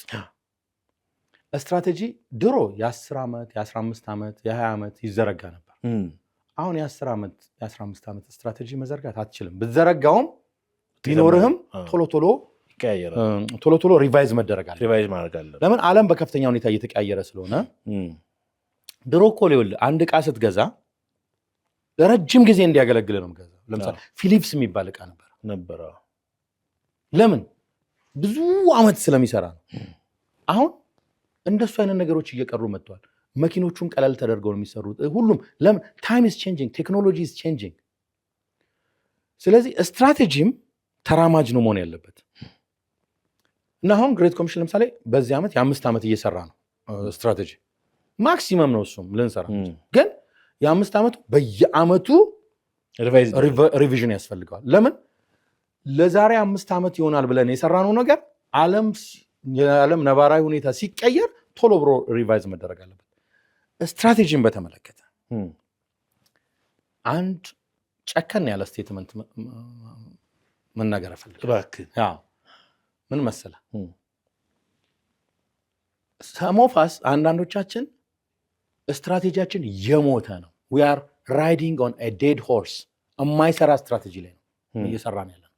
ስትራቴጂ ድሮ የ10 ዓመት የ15 ዓመት የ20 ዓመት ይዘረጋ ነበር። አሁን የ10 ዓመት የ15 ዓመት ስትራቴጂ መዘርጋት አትችልም። ብትዘረጋውም ቢኖርህም ቶሎ ቶሎ ሪቫይዝ መደረግ አለ። ለምን? ዓለም በከፍተኛ ሁኔታ እየተቀያየረ ስለሆነ። ድሮ እኮ ሊውልህ አንድ ዕቃ ስትገዛ ረጅም ጊዜ እንዲያገለግል ነው የምገዛው። ለምሳሌ ፊሊፕስ የሚባል ዕቃ ነበር። ለምን? ብዙ ዓመት ስለሚሰራ ነው። አሁን እንደሱ አይነት ነገሮች እየቀሩ መጥተዋል። መኪኖቹም ቀለል ተደርገው ነው የሚሰሩት። ሁሉም ለምን? ታይም ኢዝ ቼንጂንግ፣ ቴክኖሎጂ ኢዝ ቼንጂንግ። ስለዚህ ስትራቴጂም ተራማጅ ነው መሆን ያለበት። እና አሁን ግሬት ኮሚሽን ለምሳሌ በዚህ ዓመት የ5 ዓመት እየሰራ ነው ስትራቴጂ ማክሲመም ነው እሱም ልንሰራ ግን የ5 ዓመቱ በየዓመቱ ሪቪዥን ያስፈልገዋል። ለምን ለዛሬ 5 ዓመት ይሆናል ብለን የሰራነው ነገር የዓለም ነባራዊ ሁኔታ ሲቀየር ቶሎ ብሎ ሪቫይዝ መደረግ አለበት። ስትራቴጂን በተመለከተ አንድ ጨከን ያለ ስቴትመንት መናገር እፈልጋለሁ። ምን መሰለህ ሰሞፋስ አንዳንዶቻችን ስትራቴጂያችን የሞተ ነው። we are riding on a dead horse የማይሰራ ስትራቴጂ ላይ ነው እየሰራን ያለ ነው።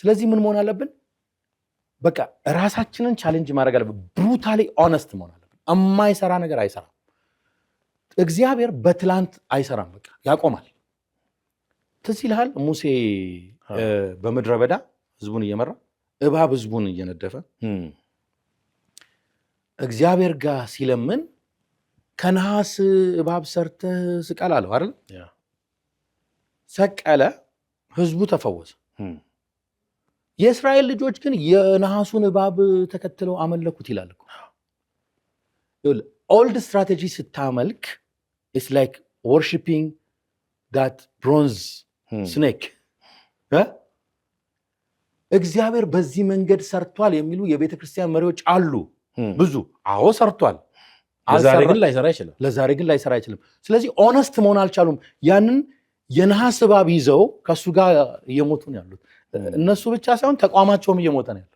ስለዚህ ምን መሆን አለብን? በቃ ራሳችንን ቻሌንጅ ማድረግ አለብን። ብሩታሊ ኦነስት መሆን አለብን። የማይሰራ ነገር አይሰራም። እግዚአብሔር በትላንት አይሰራም፣ በቃ ያቆማል። ትዝ ይልሃል ሙሴ በምድረ በዳ ህዝቡን እየመራ እባብ ህዝቡን እየነደፈ እግዚአብሔር ጋር ሲለምን ከነሐስ እባብ ሰርተህ ስቀል አለው አይደል? ሰቀለ፣ ህዝቡ ተፈወሰ። የእስራኤል ልጆች ግን የነሐሱን እባብ ተከትለው አመለኩት ይላል እኮ። ኦልድ ስትራቴጂ ስታመልክ ኢትስ ላይክ ወርሺፒንግ ዳት ብሮንዝ ስኔክ። እግዚአብሔር በዚህ መንገድ ሰርቷል የሚሉ የቤተ ክርስቲያን መሪዎች አሉ ብዙ። አዎ ሰርቷል፣ ለዛሬ ግን ላይሰራ አይችልም። ስለዚህ ኦነስት መሆን አልቻሉም። ያንን የነሐስ እባብ ይዘው ከእሱ ጋር እየሞቱ ነው ያሉት። እነሱ ብቻ ሳይሆን ተቋማቸውም እየሞተ ነው ያለው።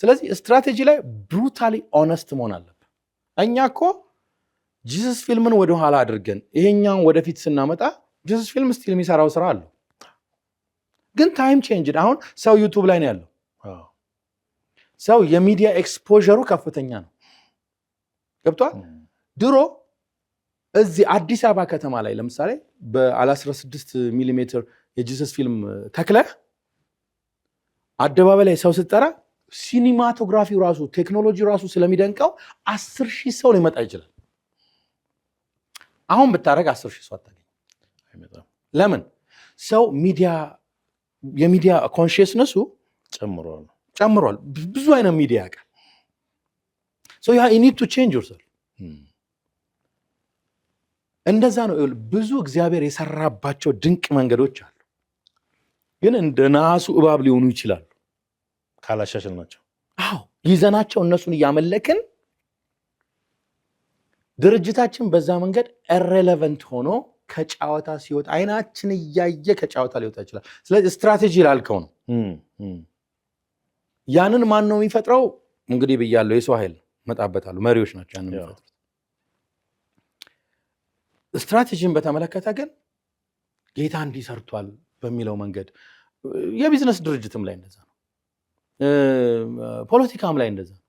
ስለዚህ ስትራቴጂ ላይ ብሩታሊ ኦነስት መሆን አለብን። እኛ እኮ ጂሰስ ፊልምን ወደኋላ አድርገን ይሄኛውን ወደፊት ስናመጣ ጂሰስ ፊልም ስቲል የሚሰራው ስራ አለው፣ ግን ታይም ቼንጅ። አሁን ሰው ዩቱብ ላይ ነው ያለው። ሰው የሚዲያ ኤክስፖዠሩ ከፍተኛ ነው። ገብቷል? ድሮ እዚህ አዲስ አበባ ከተማ ላይ ለምሳሌ በ16 ሚሊ ሜትር የጂሰስ ፊልም ተክለህ አደባባይ ላይ ሰው ስትጠራ ሲኒማቶግራፊው ራሱ ቴክኖሎጂ ራሱ ስለሚደንቀው 10,000 ሰው ሊመጣ ይችላል። አሁን ብታረግ 10,000 ሰው አታገኝ። ለምን? ሰው የሚዲያ ኮንሽስነሱ ጨምሯል። ብዙ አይነት ሚዲያ ያውቃል። so you need to change yourself። እንደዛ ነው። ብዙ እግዚአብሔር የሰራባቸው ድንቅ መንገዶች አሉ፣ ግን እንደ ነሐሱ እባብ ሊሆኑ ይችላሉ ካላሻሸልናቸው። ይዘናቸው እነሱን እያመለክን ድርጅታችን በዛ መንገድ ኢሬሌቨንት ሆኖ ከጨዋታ ሲወጣ አይናችን እያየ ከጨዋታ ሊወጣ ይችላል። ስለዚህ ስትራቴጂ ላልከው ነው። ያንን ማን ነው የሚፈጥረው? እንግዲህ ብያለሁ፣ የሰው ኃይል መጣበታሉ፣ መሪዎች ናቸው ያንን የሚፈጥሩት። ስትራቴጂን በተመለከተ ግን ጌታ እንዲህ ሰርቷል በሚለው መንገድ የቢዝነስ ድርጅትም ላይ እንደዛ ነው፣ ፖለቲካም ላይ እንደዛ ነው።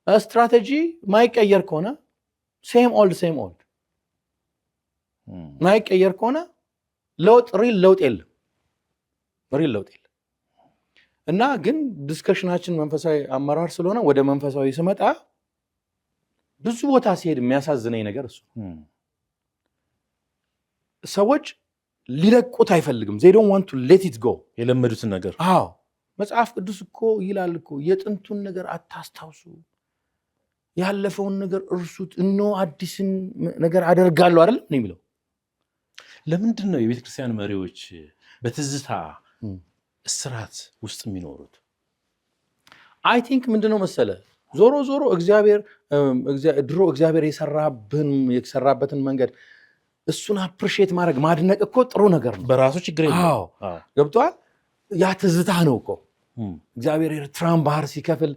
ስትራቴጂ ማይቀየር ከሆነ ሴም ኦልድ ማይቀየር ከሆነ ሪል ለውጥ የለም። እና ግን ዲስከሽናችን መንፈሳዊ አመራር ስለሆነ ወደ መንፈሳዊ ስመጣ ብዙ ቦታ ሲሄድ የሚያሳዝነኝ ነገር እሱ ሰዎች ሊለቁት አይፈልግም። they don't want to let it go የለመዱትን ነገር። መጽሐፍ ቅዱስ እኮ ይላል እኮ የጥንቱን ነገር አታስታውሱ፣ ያለፈውን ነገር እርሱት፣ እነሆ አዲስን ነገር አደርጋለሁ አይደል ነው የሚለው። ለምንድን ነው የቤተክርስቲያን መሪዎች በትዝታ እስራት ውስጥ የሚኖሩት? አይ ቲንክ ምንድነው መሰለ፣ ዞሮ ድሮ እግዚአብሔር የሰራበትን መንገድ እሱን አፕሪሼት ማድረግ ማድነቅ እኮ ጥሩ ነገር ነው በራሱ ችግር የለም። ገብቶሃል? ያ ትዝታ ነው እኮ። እግዚአብሔር ኤርትራን ባህር ሲከፍል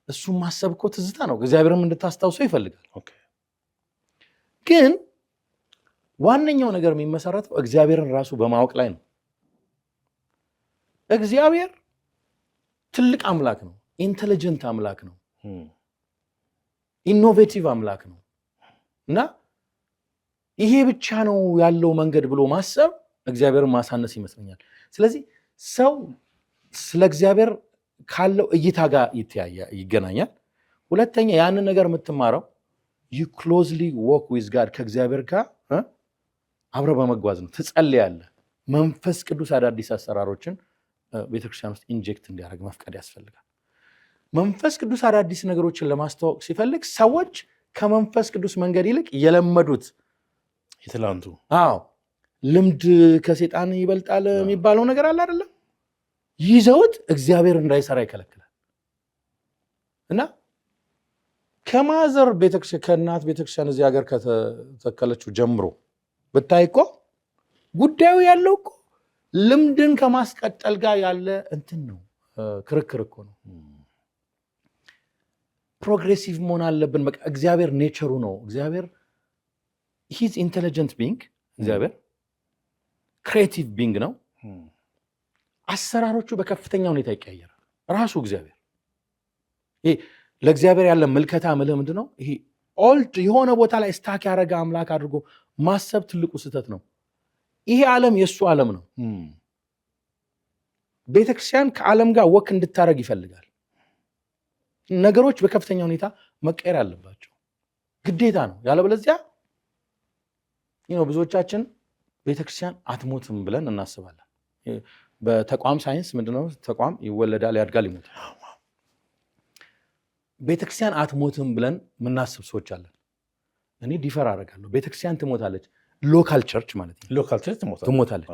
እሱን ማሰብ እኮ ትዝታ ነው። እግዚአብሔርም እንድታስታውሰው ይፈልጋል። ግን ዋነኛው ነገር የሚመሰረተው እግዚአብሔርን ራሱ በማወቅ ላይ ነው። እግዚአብሔር ትልቅ አምላክ ነው፣ ኢንተሊጀንት አምላክ ነው፣ ኢኖቬቲቭ አምላክ ነው። እና ይሄ ብቻ ነው ያለው መንገድ ብሎ ማሰብ እግዚአብሔርን ማሳነስ ይመስለኛል። ስለዚህ ሰው ስለ እግዚአብሔር ካለው እይታ ጋር ይገናኛል። ሁለተኛ ያንን ነገር የምትማረው you closely walk with God፣ ከእግዚአብሔር ጋር አብረ በመጓዝ ነው። ትጸልያለህ፣ መንፈስ ቅዱስ አዳዲስ አሰራሮችን ቤተክርስቲያን ውስጥ ኢንጀክት እንዲያደርግ መፍቀድ ያስፈልጋል። መንፈስ ቅዱስ አዳዲስ ነገሮችን ለማስተዋወቅ ሲፈልግ ሰዎች ከመንፈስ ቅዱስ መንገድ ይልቅ የለመዱት የትላንቱ ልምድ ከሴጣን ይበልጣል የሚባለው ነገር አለ አይደለም? ይዘውት እግዚአብሔር እንዳይሰራ ይከለክላል። እና ከማዘር ቤተክርስቲያን ከእናት ቤተክርስቲያን እዚህ ሀገር ከተተከለችው ጀምሮ ብታይ እኮ ጉዳዩ ያለው እኮ ልምድን ከማስቀጠል ጋር ያለ እንትን ነው፣ ክርክር እኮ ነው። ፕሮግሬሲቭ መሆን አለብን። በቃ እግዚአብሔር ኔቸሩ ነው። እግዚአብሔር ሂዝ ኢንቴሊጀንት ቢንግ፣ እግዚአብሔር ክሬቲቭ ቢንግ ነው። አሰራሮቹ በከፍተኛ ሁኔታ ይቀያየራል። ራሱ እግዚአብሔር ይሄ ለእግዚአብሔር ያለ ምልከታ ምልህ ምንድን ነው? ይሄ ኦልድ የሆነ ቦታ ላይ ስታክ ያደረገ አምላክ አድርጎ ማሰብ ትልቁ ስህተት ነው። ይሄ ዓለም የእሱ ዓለም ነው። ቤተክርስቲያን ከዓለም ጋር ወክ እንድታደረግ ይፈልጋል። ነገሮች በከፍተኛ ሁኔታ መቀየር አለባቸው፣ ግዴታ ነው። ያለበለዚያ ብዙዎቻችን ቤተክርስቲያን አትሞትም ብለን እናስባለን። በተቋም ሳይንስ ምንድነው? ተቋም ይወለዳል፣ ያድጋል፣ ይሞታል። ቤተክርስቲያን አትሞትም ብለን የምናስብ ሰዎች አለን። እኔ ዲፈር አደርጋለሁ። ቤተክርስቲያን ትሞታለች። ሎካል ቸርች ማለት ነው። ሎካል ቸርች ትሞታለች።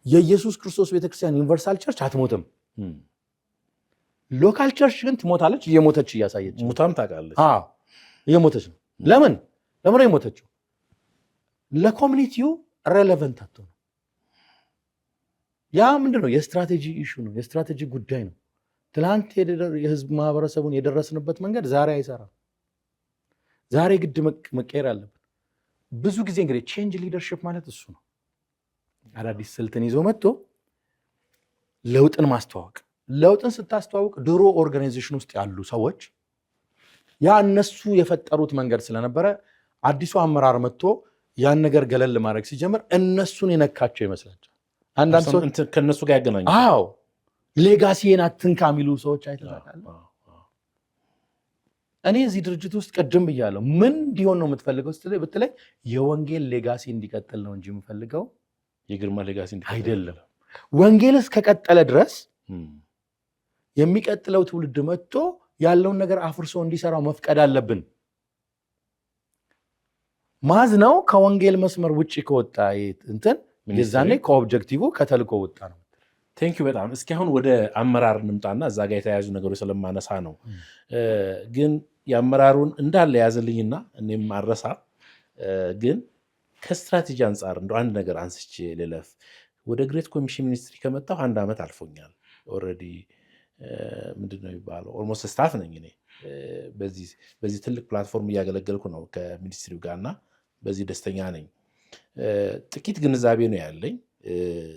የኢየሱስ ክርስቶስ ቤተክርስቲያን ዩኒቨርሳል ቸርች አትሞትም። ሎካል ቸርች ግን ትሞታለች። እየሞተች እያሳየች ሙታም ታውቃለች። እየሞተች ነው። ለምን ነው የሞተችው? ለኮሚኒቲው ሬሌቨንት አትሆንም። ያ ምንድን ነው? የስትራቴጂ ኢሹ ነው። የስትራቴጂ ጉዳይ ነው። ትላንት የህዝብ ማህበረሰቡን የደረስንበት መንገድ ዛሬ አይሰራም። ዛሬ ግድ መቀየር አለብን። ብዙ ጊዜ እንግዲህ ቼንጅ ሊደርሽፕ ማለት እሱ ነው። አዳዲስ ስልትን ይዞ መጥቶ ለውጥን ማስተዋወቅ። ለውጥን ስታስተዋውቅ ድሮ ኦርጋናይዜሽን ውስጥ ያሉ ሰዎች ያ እነሱ የፈጠሩት መንገድ ስለነበረ አዲሱ አመራር መጥቶ ያን ነገር ገለል ማድረግ ሲጀምር እነሱን የነካቸው ይመስላቸዋል። አንዳንድ ሰው ከነሱ ጋር ያገናኙ። ሌጋሲን አትንካ የሚሉ ሰዎች አይተናል። እኔ እዚህ ድርጅት ውስጥ ቅድም ብያለሁ፣ ምን እንዲሆን ነው የምትፈልገው ብትለኝ የወንጌል ሌጋሲ እንዲቀጥል ነው እንጂ የምፈልገው የግርማ ሌጋሲ አይደለም። ወንጌል እስከቀጠለ ድረስ የሚቀጥለው ትውልድ መጥቶ ያለውን ነገር አፍርሶ እንዲሰራው መፍቀድ አለብን። ማዝነው ከወንጌል መስመር ውጭ ከወጣ እንትን የዛኔ ከኦብጀክቲቭ ከተልኮ ወጣ ነው። ቴንኪው በጣም። እስኪ አሁን ወደ አመራር እንምጣና እዛ ጋር የተያያዙ ነገሮች ስለማነሳ ነው። ግን የአመራሩን እንዳለ ያዘልኝና እኔም አረሳ። ግን ከስትራቴጂ አንጻር እንደ አንድ ነገር አንስቼ ልለፍ። ወደ ግሬት ኮሚሽን ሚኒስትሪ ከመጣሁ 1 ዓመት አልፎኛል። ኦልሬዲ ምንድነው የሚባለው ኦልሞስት ስታፍ ነኝ እኔ። በዚህ ትልቅ ፕላትፎርም እያገለገልኩ ነው ከሚኒስትሪው ጋር እና በዚህ ደስተኛ ነኝ። ጥቂት ግንዛቤ ነው ያለኝ።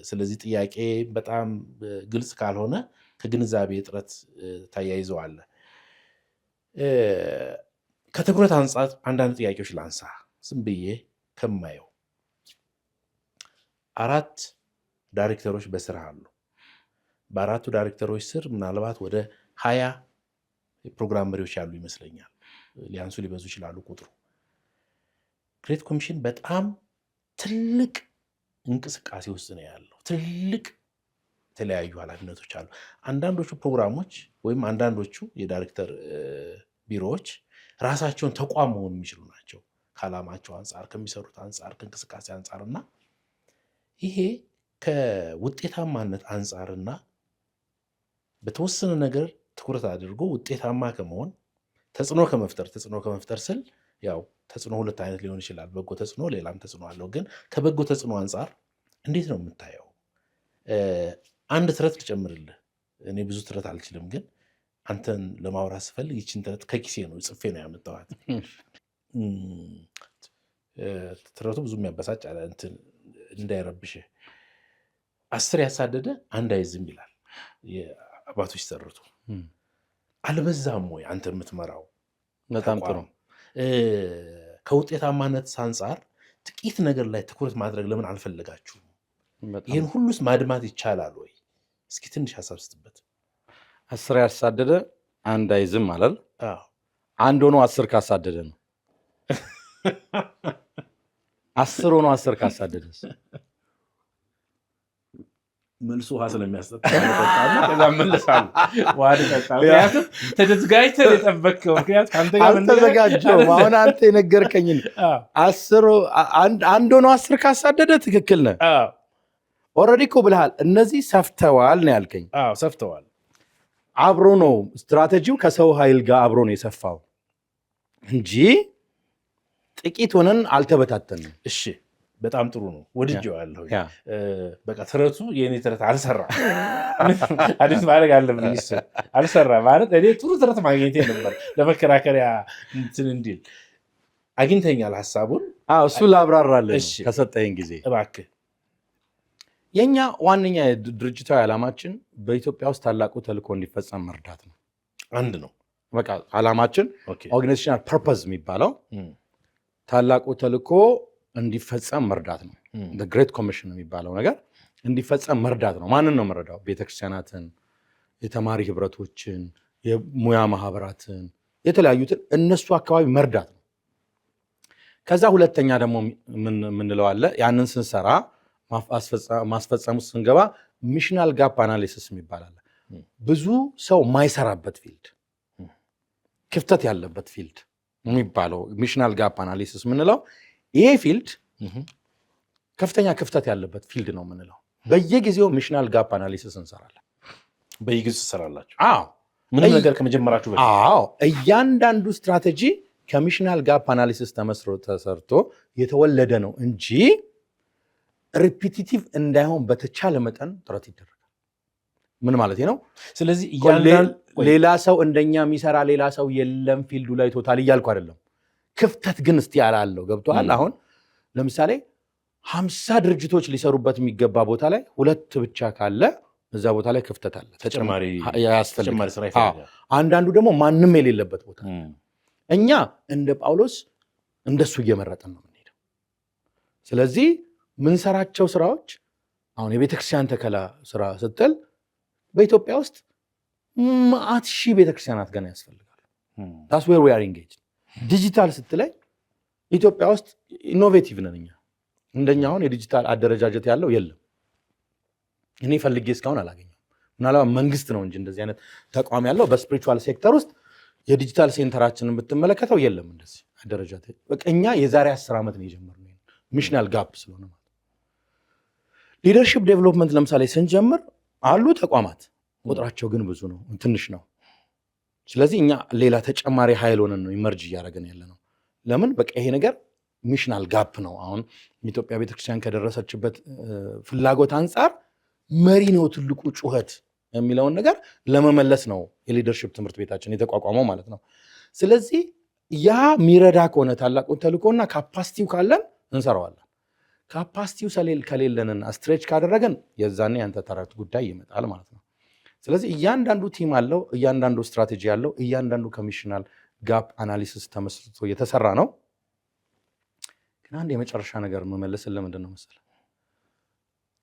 ስለዚህ ጥያቄ በጣም ግልጽ ካልሆነ ከግንዛቤ እጥረት ታያይዘዋል። ከትኩረት አንጻር አንዳንድ ጥያቄዎች ላንሳ። ዝም ብዬ ከማየው 4 ዳይሬክተሮች በስራ አሉ። በ4ቱ ዳይሬክተሮች ስር ምናልባት ወደ 20 የፕሮግራም መሪዎች ያሉ ይመስለኛል። ሊያንሱ ሊበዙ ይችላሉ ቁጥሩ። ግሬት ኮሚሽን በጣም ትልቅ እንቅስቃሴ ውስጥ ነው ያለው። ትልቅ የተለያዩ ኃላፊነቶች አሉ። አንዳንዶቹ ፕሮግራሞች ወይም አንዳንዶቹ የዳይሬክተር ቢሮዎች ራሳቸውን ተቋም መሆን የሚችሉ ናቸው ከዓላማቸው አንጻር፣ ከሚሰሩት አንጻር፣ ከእንቅስቃሴ አንጻርና ይሄ ከውጤታማነት አንጻርና በተወሰነ ነገር ትኩረት አድርጎ ውጤታማ ከመሆን ተጽዕኖ ከመፍጠር ስል ያው ተጽዕኖ 2 አይነት ሊሆን ይችላል። በጎ ተጽዕኖ፣ ሌላም ተጽዕኖ አለው። ግን ከበጎ ተጽዕኖ አንጻር እንዴት ነው የምታየው? አንድ ትረት ልጨምርልህ። እኔ ብዙ ትረት አልችልም፣ ግን አንተን ለማውራት ስፈልግ ይችን ትረት ከኪሴ ነው ጽፌ ነው ያመጣኋት። ትረቱ ብዙ የሚያበሳጭ እንትን እንዳይረብሽ 10 ያሳደደ 1 አይዝም ይላል አባቶች ተረቱ። አልበዛም ወይ አንተ የምትመራው? በጣም ጥሩ። ከውጤታማነት አንጻር ጥቂት ነገር ላይ ትኩረት ማድረግ ለምን አልፈለጋችሁም? ይህን ሁሉስ ማድማት ይቻላል ወይ? እስኪ ትንሽ ሀሳብ ስትበት። 10 ያሳደደ 1 አይዝም አላል? 1 ሆኖ 10 ካሳደደ ነው። 10 ሆኖ 10 ካሳደደስ መልሱ ውሃ ስለሚያስጠጣ ከዛ መለሳል ዋድ ጠጣ። ምክንያቱም ተዘጋጅተህ የጠበቅከው ምክንያት ከአንተ ጋር አልተዘጋጀሁም። አሁን አንተ የነገርከኝን አንድ ሆኖ 10 ካሳደደ ትክክል ነህ። ኦልሬዲ እኮ ብልሃል። እነዚህ ሰፍተዋል ነው ያልከኝ። ሰፍተዋል። አብሮ ነው ስትራቴጂው ከሰው ኃይል ጋር አብሮ ነው የሰፋው እንጂ ጥቂት ሆነን አልተበታተንም። እሺ በጣም ጥሩ ነው። ወድጄዋለሁ። በቃ ተረቱ የኔ ተረት አልሰራ አዲስ ማድረግ አለብኝ። አልሰራ ማለት እኔ ጥሩ ተረት ማግኘቴ ነበር ለመከራከሪያ እንትን እንዲል አግኝተኛል ሐሳቡን። እሱ ላብራራለን ከሰጠኝ ጊዜ እባክህ። የኛ ዋነኛ ድርጅታዊ ዓላማችን በኢትዮጵያ ውስጥ ታላቁ ተልእኮ እንዲፈጸም መርዳት ነው። አንድ ነው በቃ ዓላማችን። ኦርጋናይዜሽናል ፐርፐዝ የሚባለው ታላቁ ተልእኮ እንዲፈጸም መርዳት ነው። ግሬት ኮሚሽን የሚባለው ነገር እንዲፈጸም መርዳት ነው። ማንን ነው መረዳው? ቤተክርስቲያናትን፣ የተማሪ ህብረቶችን፣ የሙያ ማህበራትን፣ የተለያዩትን እነሱ አካባቢ መርዳት ነው። ከዛ ሁለተኛ ደግሞ ምንለው አለ። ያንን ስንሰራ ማስፈጸሙ ስንገባ ሚሽናል ጋፕ አናሊሲስ የሚባል አለ። ብዙ ሰው ማይሰራበት ፊልድ፣ ክፍተት ያለበት ፊልድ የሚባለው ሚሽናል ጋፕ አናሊሲስ ምንለው ይሄ ፊልድ ከፍተኛ ክፍተት ያለበት ፊልድ ነው የምንለው። በየጊዜው ሚሽናል ጋፕ አናሊሲስ እንሰራለን። በየጊዜው ትሰራላችሁ? ምንም ነገር ከመጀመራችሁ በፊት? እያንዳንዱ ስትራቴጂ ከሚሽናል ጋፕ አናሊሲስ ተሰርቶ የተወለደ ነው እንጂ ሪፒቲቲቭ እንዳይሆን በተቻለ መጠን ጥረት ይደረጋል። ምን ማለት ነው? ስለዚህ ሌላ ሰው እንደኛ የሚሰራ ሌላ ሰው የለም ፊልዱ ላይ ቶታል እያልኩ አይደለም። ክፍተት ግን እስቲ ያላለው ገብቶሃል? አሁን ለምሳሌ 50 ድርጅቶች ሊሰሩበት የሚገባ ቦታ ላይ 2 ብቻ ካለ እዛ ቦታ ላይ ክፍተት አለ፣ ተጨማሪ ያስፈልጋል። አንዳንዱ ደግሞ ማንም የሌለበት ቦታ። እኛ እንደ ጳውሎስ እንደሱ እየመረጠን ነው የምንሄደው። ስለዚህ ምንሰራቸው ስራዎች አሁን የቤተክርስቲያን ተከላ ስራ ስትል በኢትዮጵያ ውስጥ መዓት ሺህ ቤተክርስቲያናት ገና ያስፈልጋሉ። that's where we are engaged። ዲጂታል ስትለኝ ኢትዮጵያ ውስጥ ኢኖቬቲቭ ነን እኛ። እንደኛ አሁን የዲጂታል አደረጃጀት ያለው የለም። እኔ ፈልጌ እስካሁን አላገኘም። ምናልባት መንግስት ነው እንጂ እንደዚህ አይነት ተቋም ያለው። በስፒሪቹዋል ሴክተር ውስጥ የዲጂታል ሴንተራችንን ብትመለከተው የለም እንደዚህ አደረጃጀት። በቃ እኛ የዛሬ 10 ዓመት ነው የጀመርነው ሚሽናል ጋፕ ስለሆነ ማለት። ሊደርሺፕ ዴቨሎፕመንት ለምሳሌ ስንጀምር አሉ ተቋማት፣ ቁጥራቸው ግን ብዙ ነው፣ ትንሽ ነው። ስለዚህ እኛ ሌላ ተጨማሪ ኃይል ሆነን ነው ኢመርጅ እያደረግን ያለ ነው። ለምን? በቃ ይሄ ነገር ሚሽናል ጋፕ ነው። አሁን ኢትዮጵያ ቤተክርስቲያን ከደረሰችበት ፍላጎት አንጻር መሪ ነው ትልቁ ጩኸት የሚለውን ነገር ለመመለስ ነው የሊደርሺፕ ትምህርት ቤታችን የተቋቋመው ማለት ነው። ስለዚህ ያ ሚረዳ ከሆነ ታላቁን ተልእኮና ካፓሲቲው ካለን እንሰራዋለን። ካፓሲቲው ከሌለንን ስትሬች ካደረገን የዛኔ ያንተ ተረት ጉዳይ ይመጣል ማለት ነው። ስለዚህ እያንዳንዱ ቲም አለው፣ እያንዳንዱ ስትራቴጂ አለው፣ እያንዳንዱ ከሚሽናል ጋፕ አናሊሲስ ተመስርቶ የተሰራ ነው። ግን አንድ የመጨረሻ ነገር መመለስን ለምንድን ነው መሰለህ?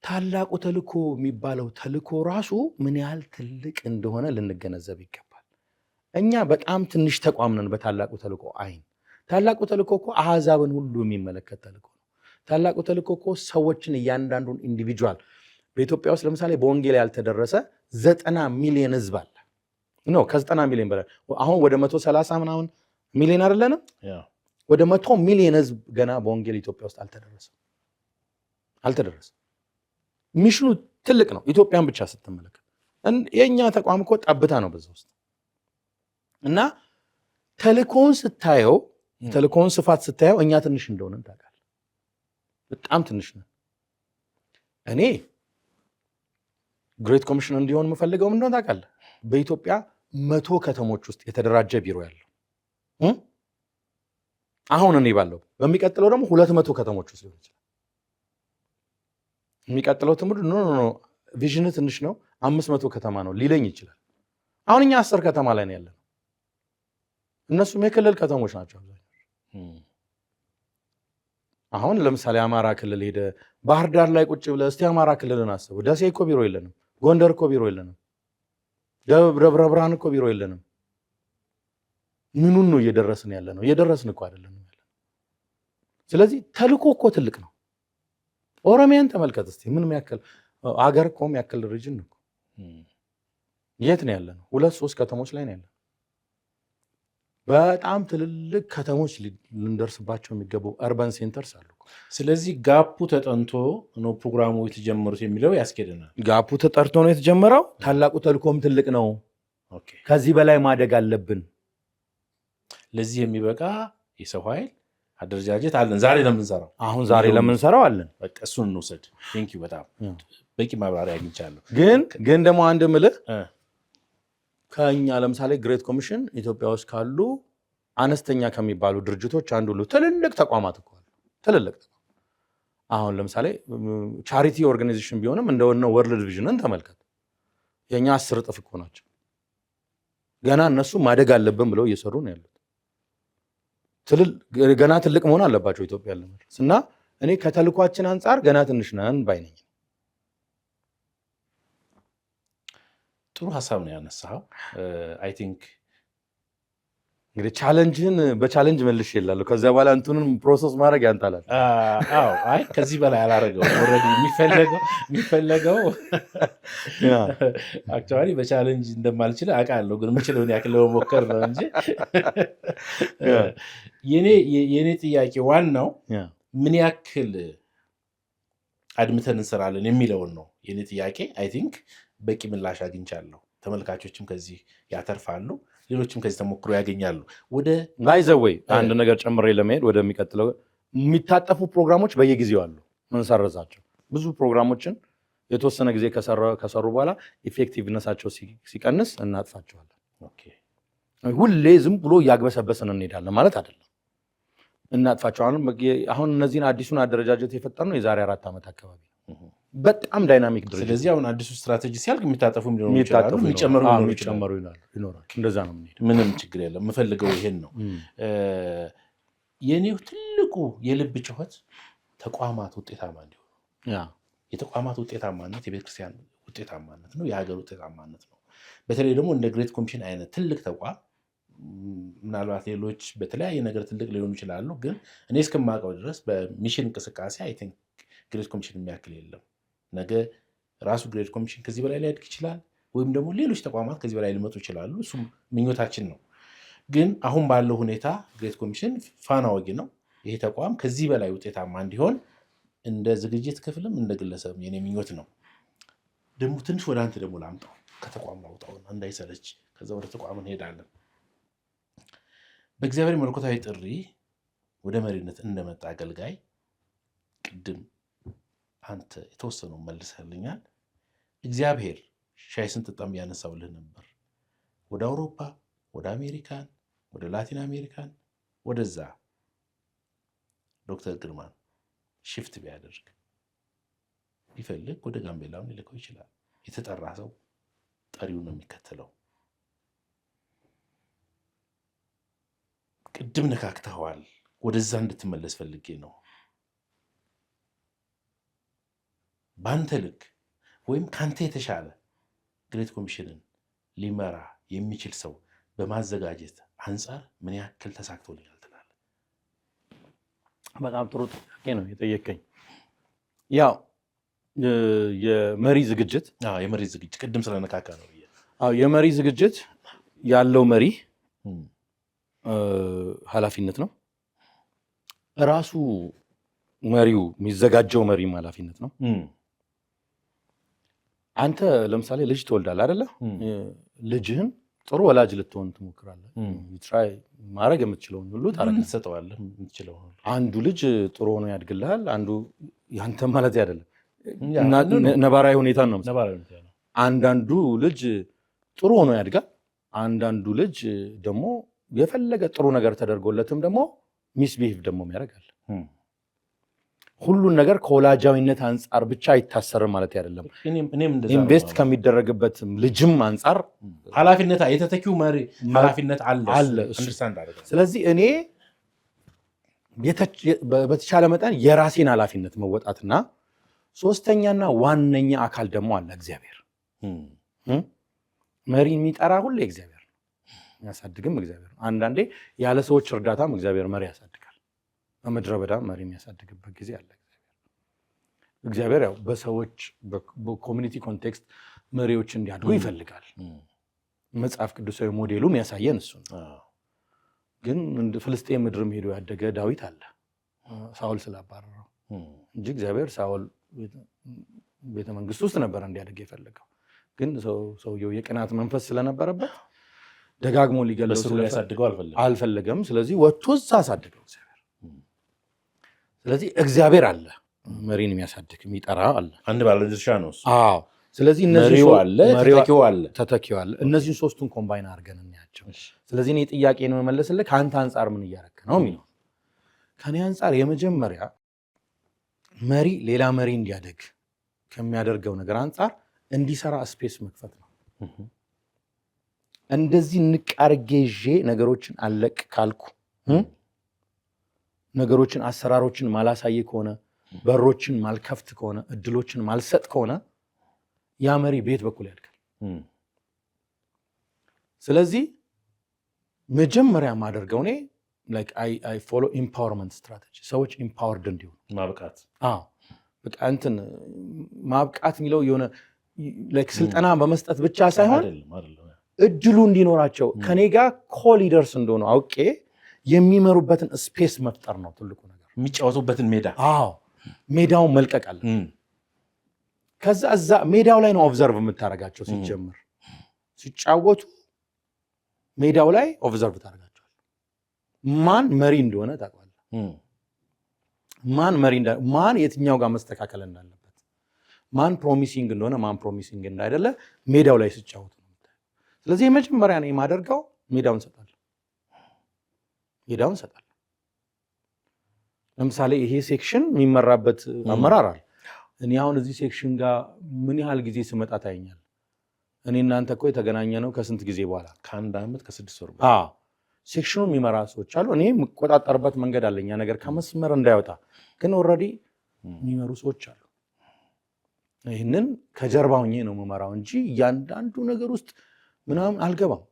ታላቁ ተልእኮ የሚባለው ተልእኮ ራሱ ምን ያህል ትልቅ እንደሆነ ልንገነዘብ ይገባል። እኛ በጣም ትንሽ ተቋም ነን በታላቁ ተልእኮ አይን። ታላቁ ተልእኮ እኮ አሕዛብን ሁሉ የሚመለከት ተልእኮ ነው። ታላቁ ተልእኮ እኮ ሰዎችን እያንዳንዱን ኢንዲቪጁዋል በኢትዮጵያ ውስጥ ለምሳሌ በወንጌል ያልተደረሰ 90 ሚሊዮን ህዝብ አለ ነው። ከ90 ሚሊዮን በላይ አሁን ወደ 130 ምናምን ሚሊዮን አይደለንም? ወደ 100 ሚሊዮን ህዝብ ገና በወንጌል ኢትዮጵያ ውስጥ አልተደረሰም። ሚሽኑ ትልቅ ነው። ኢትዮጵያን ብቻ ስትመለከት የኛ ተቋም እኮ ጠብታ ነው በዛ ውስጥ። እና ተልእኮውን ስታየው፣ ተልእኮውን ስፋት ስታየው እኛ ትንሽ እንደሆነ ታውቃለህ። በጣም ትንሽ ነው። እኔ ግሬት ኮሚሽን እንዲሆን የምፈልገው እንደሆነ ታውቃለህ፣ በኢትዮጵያ 100 ከተሞች ውስጥ የተደራጀ ቢሮ ያለው አሁን እኔ ባለው፣ በሚቀጥለው ደግሞ 200 ከተሞች ውስጥ ሊሆን ይችላል። የሚቀጥለው ትምህርት ኖ ቪዥን ትንሽ ነው 500 ከተማ ነው ሊለኝ ይችላል። አሁን እኛ 10 ከተማ ላይ ነው ያለነው። እነሱም የክልል ከተሞች ናቸው አብዛኞቹ። አሁን ለምሳሌ አማራ ክልል ሄደ ባህር ዳር ላይ ቁጭ ብለህ እስቲ አማራ ክልልን አስበው። ደሴ እኮ ቢሮ የለንም፣ ጎንደር እኮ ቢሮ የለንም፣ ደብረ ብርሃን እኮ ቢሮ የለንም። ምኑን ነው እየደረስን ያለ ነው? እየደረስን እኮ አይደለም ያለ። ስለዚህ ተልእኮ እኮ ትልቅ ነው። ኦሮሚያን ተመልከት እስቲ ምን ያክል ሀገር እኮ ያክል ሪጅን ነው። የት ነው ያለነው? 2-3 ከተሞች ላይ ነው ያለነው። በጣም ትልልቅ ከተሞች ልንደርስባቸው የሚገቡ አርባን ሴንተርስ አሉ። ስለዚህ ጋፑ ተጠንቶ ነው ፕሮግራሙ የተጀመሩት የሚለው ያስኬደናል። ጋፑ ተጠርቶ ነው የተጀመረው። ታላቁ ተልእኮም ትልቅ ነው። ከዚህ በላይ ማደግ አለብን። ለዚህ የሚበቃ የሰው ኃይል አደረጃጀት አለን። ዛሬ ለምንሰራው አለን። በቃ እሱን እንውሰድ። ቴንክ ዩ በጣም በቂ ማብራሪያ አግኝቻለሁ። ግን ደግሞ አንድ ምልህ ከኛ ለምሳሌ ግሬት ኮሚሽን ኢትዮጵያ ውስጥ ካሉ አነስተኛ ከሚባሉ ድርጅቶች አንዱ ትልልቅ ተቋማት እኮ አሉ። ትልልቅ አሁን ለምሳሌ ቻሪቲ ኦርጋናይዜሽን ቢሆንም እንደሆነ ወርልድ ቪዥንን ተመልከት። የኛ 10 እጥፍ እኮ ናቸው። ገና እነሱ ማደግ አለብን ብለው እየሰሩ ነው ያሉት። ገና ትልቅ መሆን አለባቸው ኢትዮጵያ ለመድረስ እና እኔ ከተልኳችን አንጻር ገና ትንሽ ነን ባይ ነኝ። ጥሩ ሀሳብ ነው ያነሳው። አይ ቲንክ እንግዲህ ቻሌንጅን በቻሌንጅ መልሽ ይላል። ከዛ በኋላ እንትኑን ፕሮሰስ ማድረግ ያንታላል። አይ ከዚህ በላይ አላረገው። ኦልሬዲ የሚፈለገው አክቹዋሊ በቻሌንጅ እንደማልችል አውቃለሁ፣ ግን የምችለውን ያክል ለመሞከር ነው እንጂ የኔ ጥያቄ ዋናው ምን ያክል አድምተን እንሰራለን የሚለውን ነው የኔ ጥያቄ። አይ ቲንክ በቂ ምላሽ አግኝቻለሁ። ተመልካቾችም ከዚህ ያተርፋሉ፣ ሌሎችም ከዚህ ተሞክሮ ያገኛሉ። ወደ ባይዘወይ አንድ ነገር ጨምሬ ለመሄድ ወደሚቀጥለው የሚታጠፉ ፕሮግራሞች በየጊዜው አሉ። ምንሰረዛቸው ብዙ ፕሮግራሞችን የተወሰነ ጊዜ ከሰሩ በኋላ ኢፌክቲቭነሳቸው ሲቀንስ እናጥፋቸዋለን። ሁሌ ዝም ብሎ እያግበሰበስን እንሄዳለን ማለት አይደለም። እናጥፋቸው። አሁን እነዚህን አዲሱን አደረጃጀት የፈጠርነው የዛሬ 4 ዓመት አካባቢ በጣም ዳይናሚክ ድርጅት። ስለዚህ አሁን አዲሱ ስትራቴጂ ሲያልቅ የሚታጠፉ የሚጨመሩ ይኖራል። እንደዛ ነው የምንሄደው። ምንም ችግር የለም። የምፈልገው ይሄን ነው። የኔው ትልቁ የልብ ጩኸት ተቋማት ውጤታማ እንዲሆኑ፣ የተቋማት ውጤታማነት የቤተክርስቲያን ውጤታማነት ነው፣ የሀገር ውጤታማነት ነው። በተለይ ደግሞ እንደ ግሬት ኮሚሽን አይነት ትልቅ ተቋም ምናልባት ሌሎች በተለያየ ነገር ትልቅ ሊሆኑ ይችላሉ፣ ግን እኔ እስከማውቀው ድረስ በሚሽን እንቅስቃሴ አይ ቲንክ ግሬት ኮሚሽን የሚያክል የለም። ነገ ራሱ ግሬት ኮሚሽን ከዚህ በላይ ሊያድግ ይችላል፣ ወይም ደግሞ ሌሎች ተቋማት ከዚህ በላይ ሊመጡ ይችላሉ። እሱም ምኞታችን ነው። ግን አሁን ባለው ሁኔታ ግሬት ኮሚሽን ፋና ወጊ ነው። ይሄ ተቋም ከዚህ በላይ ውጤታማ እንዲሆን እንደ ዝግጅት ክፍልም እንደ ግለሰብ የኔ ምኞት ነው። ደግሞ ትንሽ ወደ አንተ ደግሞ ላምጣው፣ ከተቋም ላውጣውና እንዳይሰለች፣ ከዛ ወደ ተቋም እንሄዳለን። በእግዚአብሔር መለኮታዊ ጥሪ ወደ መሪነት እንደመጣ አገልጋይ ቅድም አንተ የተወሰነው መልሰህልኛል። እግዚአብሔር ሻይ ስንጠጣም ያነሳውልህ ነበር። ወደ አውሮፓ፣ ወደ አሜሪካን፣ ወደ ላቲን አሜሪካን፣ ወደዛ ዶክተር ግርማን ሽፍት ቢያደርግ ቢፈልግ ወደ ጋምቤላም ሊልከው ይችላል። የተጠራ ሰው ጠሪውን ነው የሚከተለው። ቅድም ነካክተዋል። ወደዛ እንድትመለስ ፈልጌ ነው። በአንተ ልክ ወይም ከአንተ የተሻለ ግሬት ኮሚሽንን ሊመራ የሚችል ሰው በማዘጋጀት አንጻር ምን ያክል ተሳክቶልኛል ትላለህ? በጣም ጥሩ ጥያቄ ነው የጠየቀኝ። ያው የመሪ ዝግጅት ቅድም ስለነካካ ነው። የመሪ ዝግጅት ያለው መሪ ኃላፊነት ነው። ራሱ መሪው የሚዘጋጀው መሪም ኃላፊነት ነው። አንተ ለምሳሌ ልጅ ትወልዳለህ አይደለ? ልጅህን ጥሩ ወላጅ ልትሆን ትሞክራለህ። ትራይ ማድረግ የምትችለውን ሁሉ ታደርጋለህ። አንዱ ልጅ ጥሩ ሆኖ ያድግልሃል። አንዱ ያንተ ማለት አይደለም፣ ነባራዊ ሁኔታ ነው። አንዳንዱ ልጅ ጥሩ ሆኖ ያድጋል። አንዳንዱ ልጅ ደግሞ የፈለገ ጥሩ ነገር ተደርጎለትም ደግሞ ሚስቢሄቭ ደግሞ ያደርጋል። ሁሉን ነገር ከወላጃዊነት አንጻር ብቻ አይታሰርም ማለት አይደለም። ኢንቨስት ከሚደረግበት ልጅም አንጻር ኃላፊነት የተተኪው መሪ ኃላፊነት አለ። ስለዚህ እኔ በተቻለ መጠን የራሴን ኃላፊነት መወጣትና ሶስተኛና ዋነኛ አካል ደግሞ አለ እግዚአብሔር። መሪ የሚጠራ ሁሌ እግዚአብሔር ያሳድግም እግዚአብሔር። አንዳንዴ ያለ ሰዎች እርዳታም እግዚአብሔር መሪ ያሳድጋል። በምድረ በዳ መሪ የሚያሳድግበት ጊዜ አለ። እግዚአብሔር ያው በሰዎች በኮሚኒቲ ኮንቴክስት መሪዎች እንዲያድጉ ይፈልጋል። መጽሐፍ ቅዱሳዊ ሞዴሉም ያሳየን እሱ ነው። ግን እንደ ፍልስጤም ምድርም ሄዶ ያደገ ዳዊት አለ ሳውል ስላባረረው እንጂ እግዚአብሔር ሳውል ቤተ መንግስት ውስጥ ነበር እንዲያደግ የፈለገው። ግን ሰውየው የቅናት መንፈስ ስለነበረበት ደጋግሞ ሊገለው ሊያሳድገው አልፈለገም። ስለዚህ ወጥቶ እዛ አሳደገው እግዚአብሔር። ስለዚህ እግዚአብሔር አለ መሪን የሚያሳድግ የሚጠራ አለ። አንድ ባለድርሻ ነው እሱ። አዎ። ስለዚህ እነዚህ ተተኪው አለ። እነዚህን ሶስቱን ኮምባይን አድርገን እናያቸው። ስለዚህ እኔ ጥያቄ ነው የመለስልህ ከአንተ አንጻር ምን እያደረክ ነው የሚለው። ከኔ አንጻር የመጀመሪያ መሪ ሌላ መሪ እንዲያደግ ከሚያደርገው ነገር አንጻር እንዲሰራ ስፔስ መክፈት ነው። እንደዚህ ንቃርጌ ይዤ ነገሮችን አለቅ ካልኩ ነገሮችን አሰራሮችን ማላሳይ ከሆነ በሮችን ማልከፍት ከሆነ እድሎችን ማልሰጥ ከሆነ ያ መሪ ቤት በኩል ያድጋል። ስለዚህ መጀመሪያ ማደርገው እኔ like I follow empowerment strategy ሰዎች empowered እንዲሆኑ ማብቃት። በቃ እንትን ማብቃት የሚለው የሆነ like ስልጠና በመስጠት ብቻ ሳይሆን እድሉ እንዲኖራቸው ከኔ ጋር ኮሊደርስ እንደሆኑ አውቄ የሚመሩበትን ስፔስ መፍጠር ነው ትልቁ ነገር። የሚጫወቱበትን ሜዳ ሜዳውን መልቀቅ አለ። ከዛ እዛ ሜዳው ላይ ነው ኦብዘርቭ የምታደርጋቸው። ሲጀምር ሲጫወቱ ሜዳው ላይ ኦብዘርቭ ታደርጋቸዋል። ማን መሪ እንደሆነ ታውቃለህ። ማን የትኛው ጋር መስተካከል እንዳለበት፣ ማን ፕሮሚሲንግ እንደሆነ ማን ፕሮሚሲንግ እንዳይደለ ሜዳው ላይ ሲጫወቱ ነው የምታየው። ስለዚህ የመጀመሪያ ነው የማደርገው ሜዳውን ሰጣለሁ። ለምሳሌ ይሄ ሴክሽን የሚመራበት አመራር አለ። እኔ አሁን እዚህ ሴክሽን ጋር ምን ያህል ጊዜ ስመጣ ታየኛል? እኔ እናንተ እኮ የተገናኘ ነው ከስንት ጊዜ በኋላ? ከ1 ዓመት ከ6 ወር። ሴክሽኑ የሚመራ ሰዎች አሉ። እኔ የምቆጣጠርበት መንገድ አለኝ ነገር ከመስመር እንዳይወጣ። ግን ኦልሬዲ የሚመሩ ሰዎች አሉ። ይህንን ከጀርባ ሆኜ ነው የምመራው እንጂ እያንዳንዱ ነገር ውስጥ ምናምን አልገባም።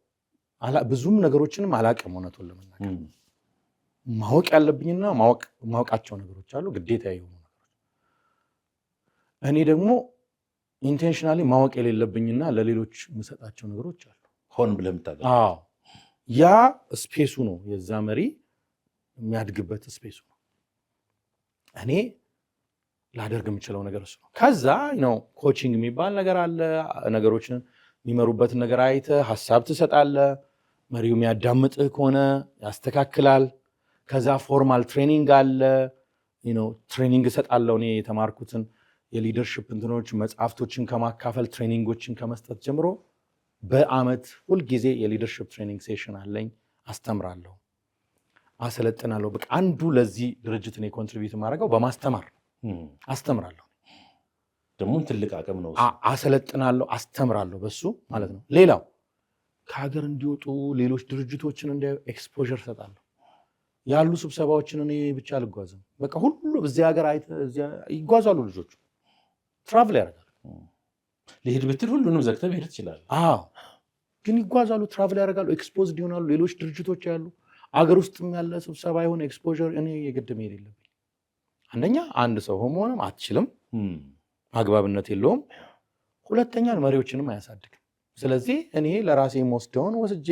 ብዙም ነገሮችንም አላቅም። እውነቱን ለመናገር ማወቅ ያለብኝና ማወቃቸው ነገሮች አሉ፣ ግዴታ የሆኑ ነገሮች። እኔ ደግሞ ኢንቴንሽናሊ ማወቅ የሌለብኝና ለሌሎች የምሰጣቸው ነገሮች አሉ። ሆን ብለህ የምታደርገው ያ ስፔሱ ነው የዛ መሪ የሚያድግበት ስፔሱ ነው። እኔ ላደርግ የምችለው ነገር እሱ ነው። ከዛ ነው ኮቺንግ የሚባል ነገር አለ። ነገሮችን የሚመሩበትን ነገር አይተህ ሀሳብ ትሰጣለህ። መሪው የሚያዳምጥህ ከሆነ ያስተካክላል። ከዛ ፎርማል ትሬኒንግ አለ። ትሬኒንግ እሰጣለሁ። እኔ የተማርኩትን የሊደርሽፕ እንትኖች መጽሐፍቶችን ከማካፈል ትሬኒንጎችን ከመስጠት ጀምሮ በአመት ሁልጊዜ የሊደርሽፕ ትሬኒንግ ሴሽን አለኝ። አስተምራለሁ፣ አሰለጥናለሁ። በቃ አንዱ ለዚህ ድርጅት እኔ ኮንትሪቢዩት የማደርገው በማስተማር አስተምራለሁ። ደግሞ ትልቅ አቅም ነው። አሰለጥናለሁ፣ አስተምራለሁ በሱ ማለት ነው። ሌላው ከሀገር እንዲወጡ ሌሎች ድርጅቶችን እንዲያዩ ኤክስፖዠር ሰጣለሁ። ያሉ ስብሰባዎችን እኔ ብቻ አልጓዝም። በቃ ሁሉ እዚህ ሀገር ይጓዛሉ ልጆቹ፣ ትራቭል ያደርጋሉ። ሊሄድ ብትል ሁሉንም ዘግተህ መሄድ ትችላለህ። ግን ይጓዛሉ፣ ትራቭል ያደርጋሉ፣ ኤክስፖዝድ ይሆናሉ። ሌሎች ድርጅቶች ያሉ አገር ውስጥም ያለ ስብሰባ የሆነ ኤክስፖዠር እኔ የግድ መሄድ የለብኝ። አንደኛ አንድ ሰው መሆንም አትችልም፣ አግባብነት የለውም። ሁለተኛ መሪዎችንም አያሳድግም። ስለዚህ እኔ ለራሴ የምወስደውን ወስጄ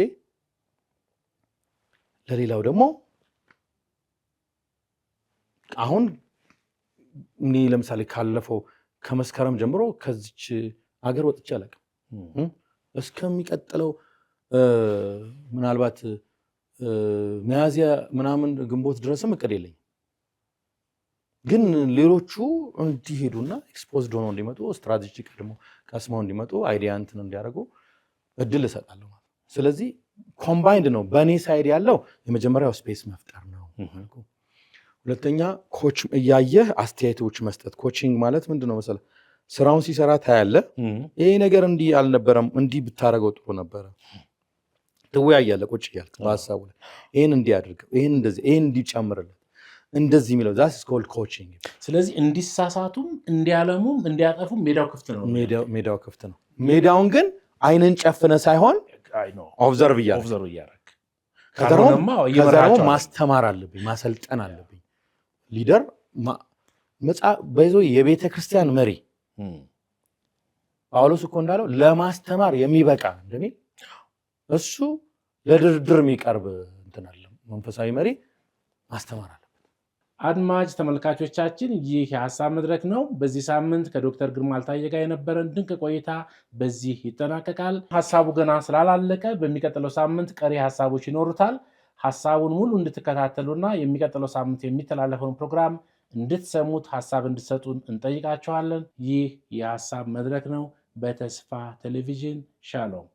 ለሌላው ደግሞ አሁን እኔ ለምሳሌ ካለፈው ከመስከረም ጀምሮ ከዚች ሀገር ወጥቼ አላውቅም። እስከሚቀጥለው ምናልባት ሚያዝያ ምናምን ግንቦት ድረስም እቅድ የለኝም። ግን ሌሎቹ እንዲሄዱና ኤክስፖዝድ ሆነው እንዲመጡ ስትራቴጂክ ደግሞ ቀስመው እንዲመጡ አይዲያ እንትን እንዲያደርጉ እድል እሰጣለሁ ማለት። ስለዚህ ኮምባይንድ ነው። በእኔ ሳይድ ያለው የመጀመሪያው ስፔስ መፍጠር ነው። ሁለተኛ ኮች እያየህ አስተያየቶች መስጠት። ኮቺንግ ማለት ምንድን ነው መሰለህ? ስራውን ሲሰራ ታያለህ። ይሄ ነገር እንዲህ አልነበረም፣ እንዲህ ብታደርገው ጥሩ ነበረ። ትወያያለህ ቁጭ እያልክ በሀሳቡ ላይ ይህን እንዲህ አድርገው፣ ይህን እንደዚህ፣ ይህን እንዲጨምርለት እንደዚህ የሚለው ዛት ኢዝ ኮልድ ኮቺንግ። ስለዚህ እንዲሳሳቱም እንዲያለሙም እንዲያጠፉም ሜዳው ክፍት ነው። ሜዳው ክፍት ነው። ሜዳውን ግን አይንን ጨፍነ ሳይሆን ኦብዘርቭ እያደረግ ከዛ ማስተማር አለብኝ፣ ማሰልጠን አለብኝ። ሊደር በይዞ የቤተ ክርስቲያን መሪ ጳውሎስ እኮ እንዳለው ለማስተማር የሚበቃ እንደሚል እሱ ለድርድር የሚቀርብ እንትን አለ። መንፈሳዊ መሪ ማስተማር አለበት። አድማጭ ተመልካቾቻችን ይህ የሀሳብ መድረክ ነው። በዚህ ሳምንት ከዶክተር ግርማ አልታየ ጋር የነበረን ድንቅ ቆይታ በዚህ ይጠናቀቃል። ሀሳቡ ገና ስላላለቀ በሚቀጥለው ሳምንት ቀሪ ሀሳቦች ይኖሩታል። ሀሳቡን ሙሉ እንድትከታተሉና የሚቀጥለው ሳምንት የሚተላለፈውን ፕሮግራም እንድትሰሙት ሀሳብ እንድትሰጡን እንጠይቃችኋለን። ይህ የሀሳብ መድረክ ነው በተስፋ ቴሌቪዥን። ሻሎም።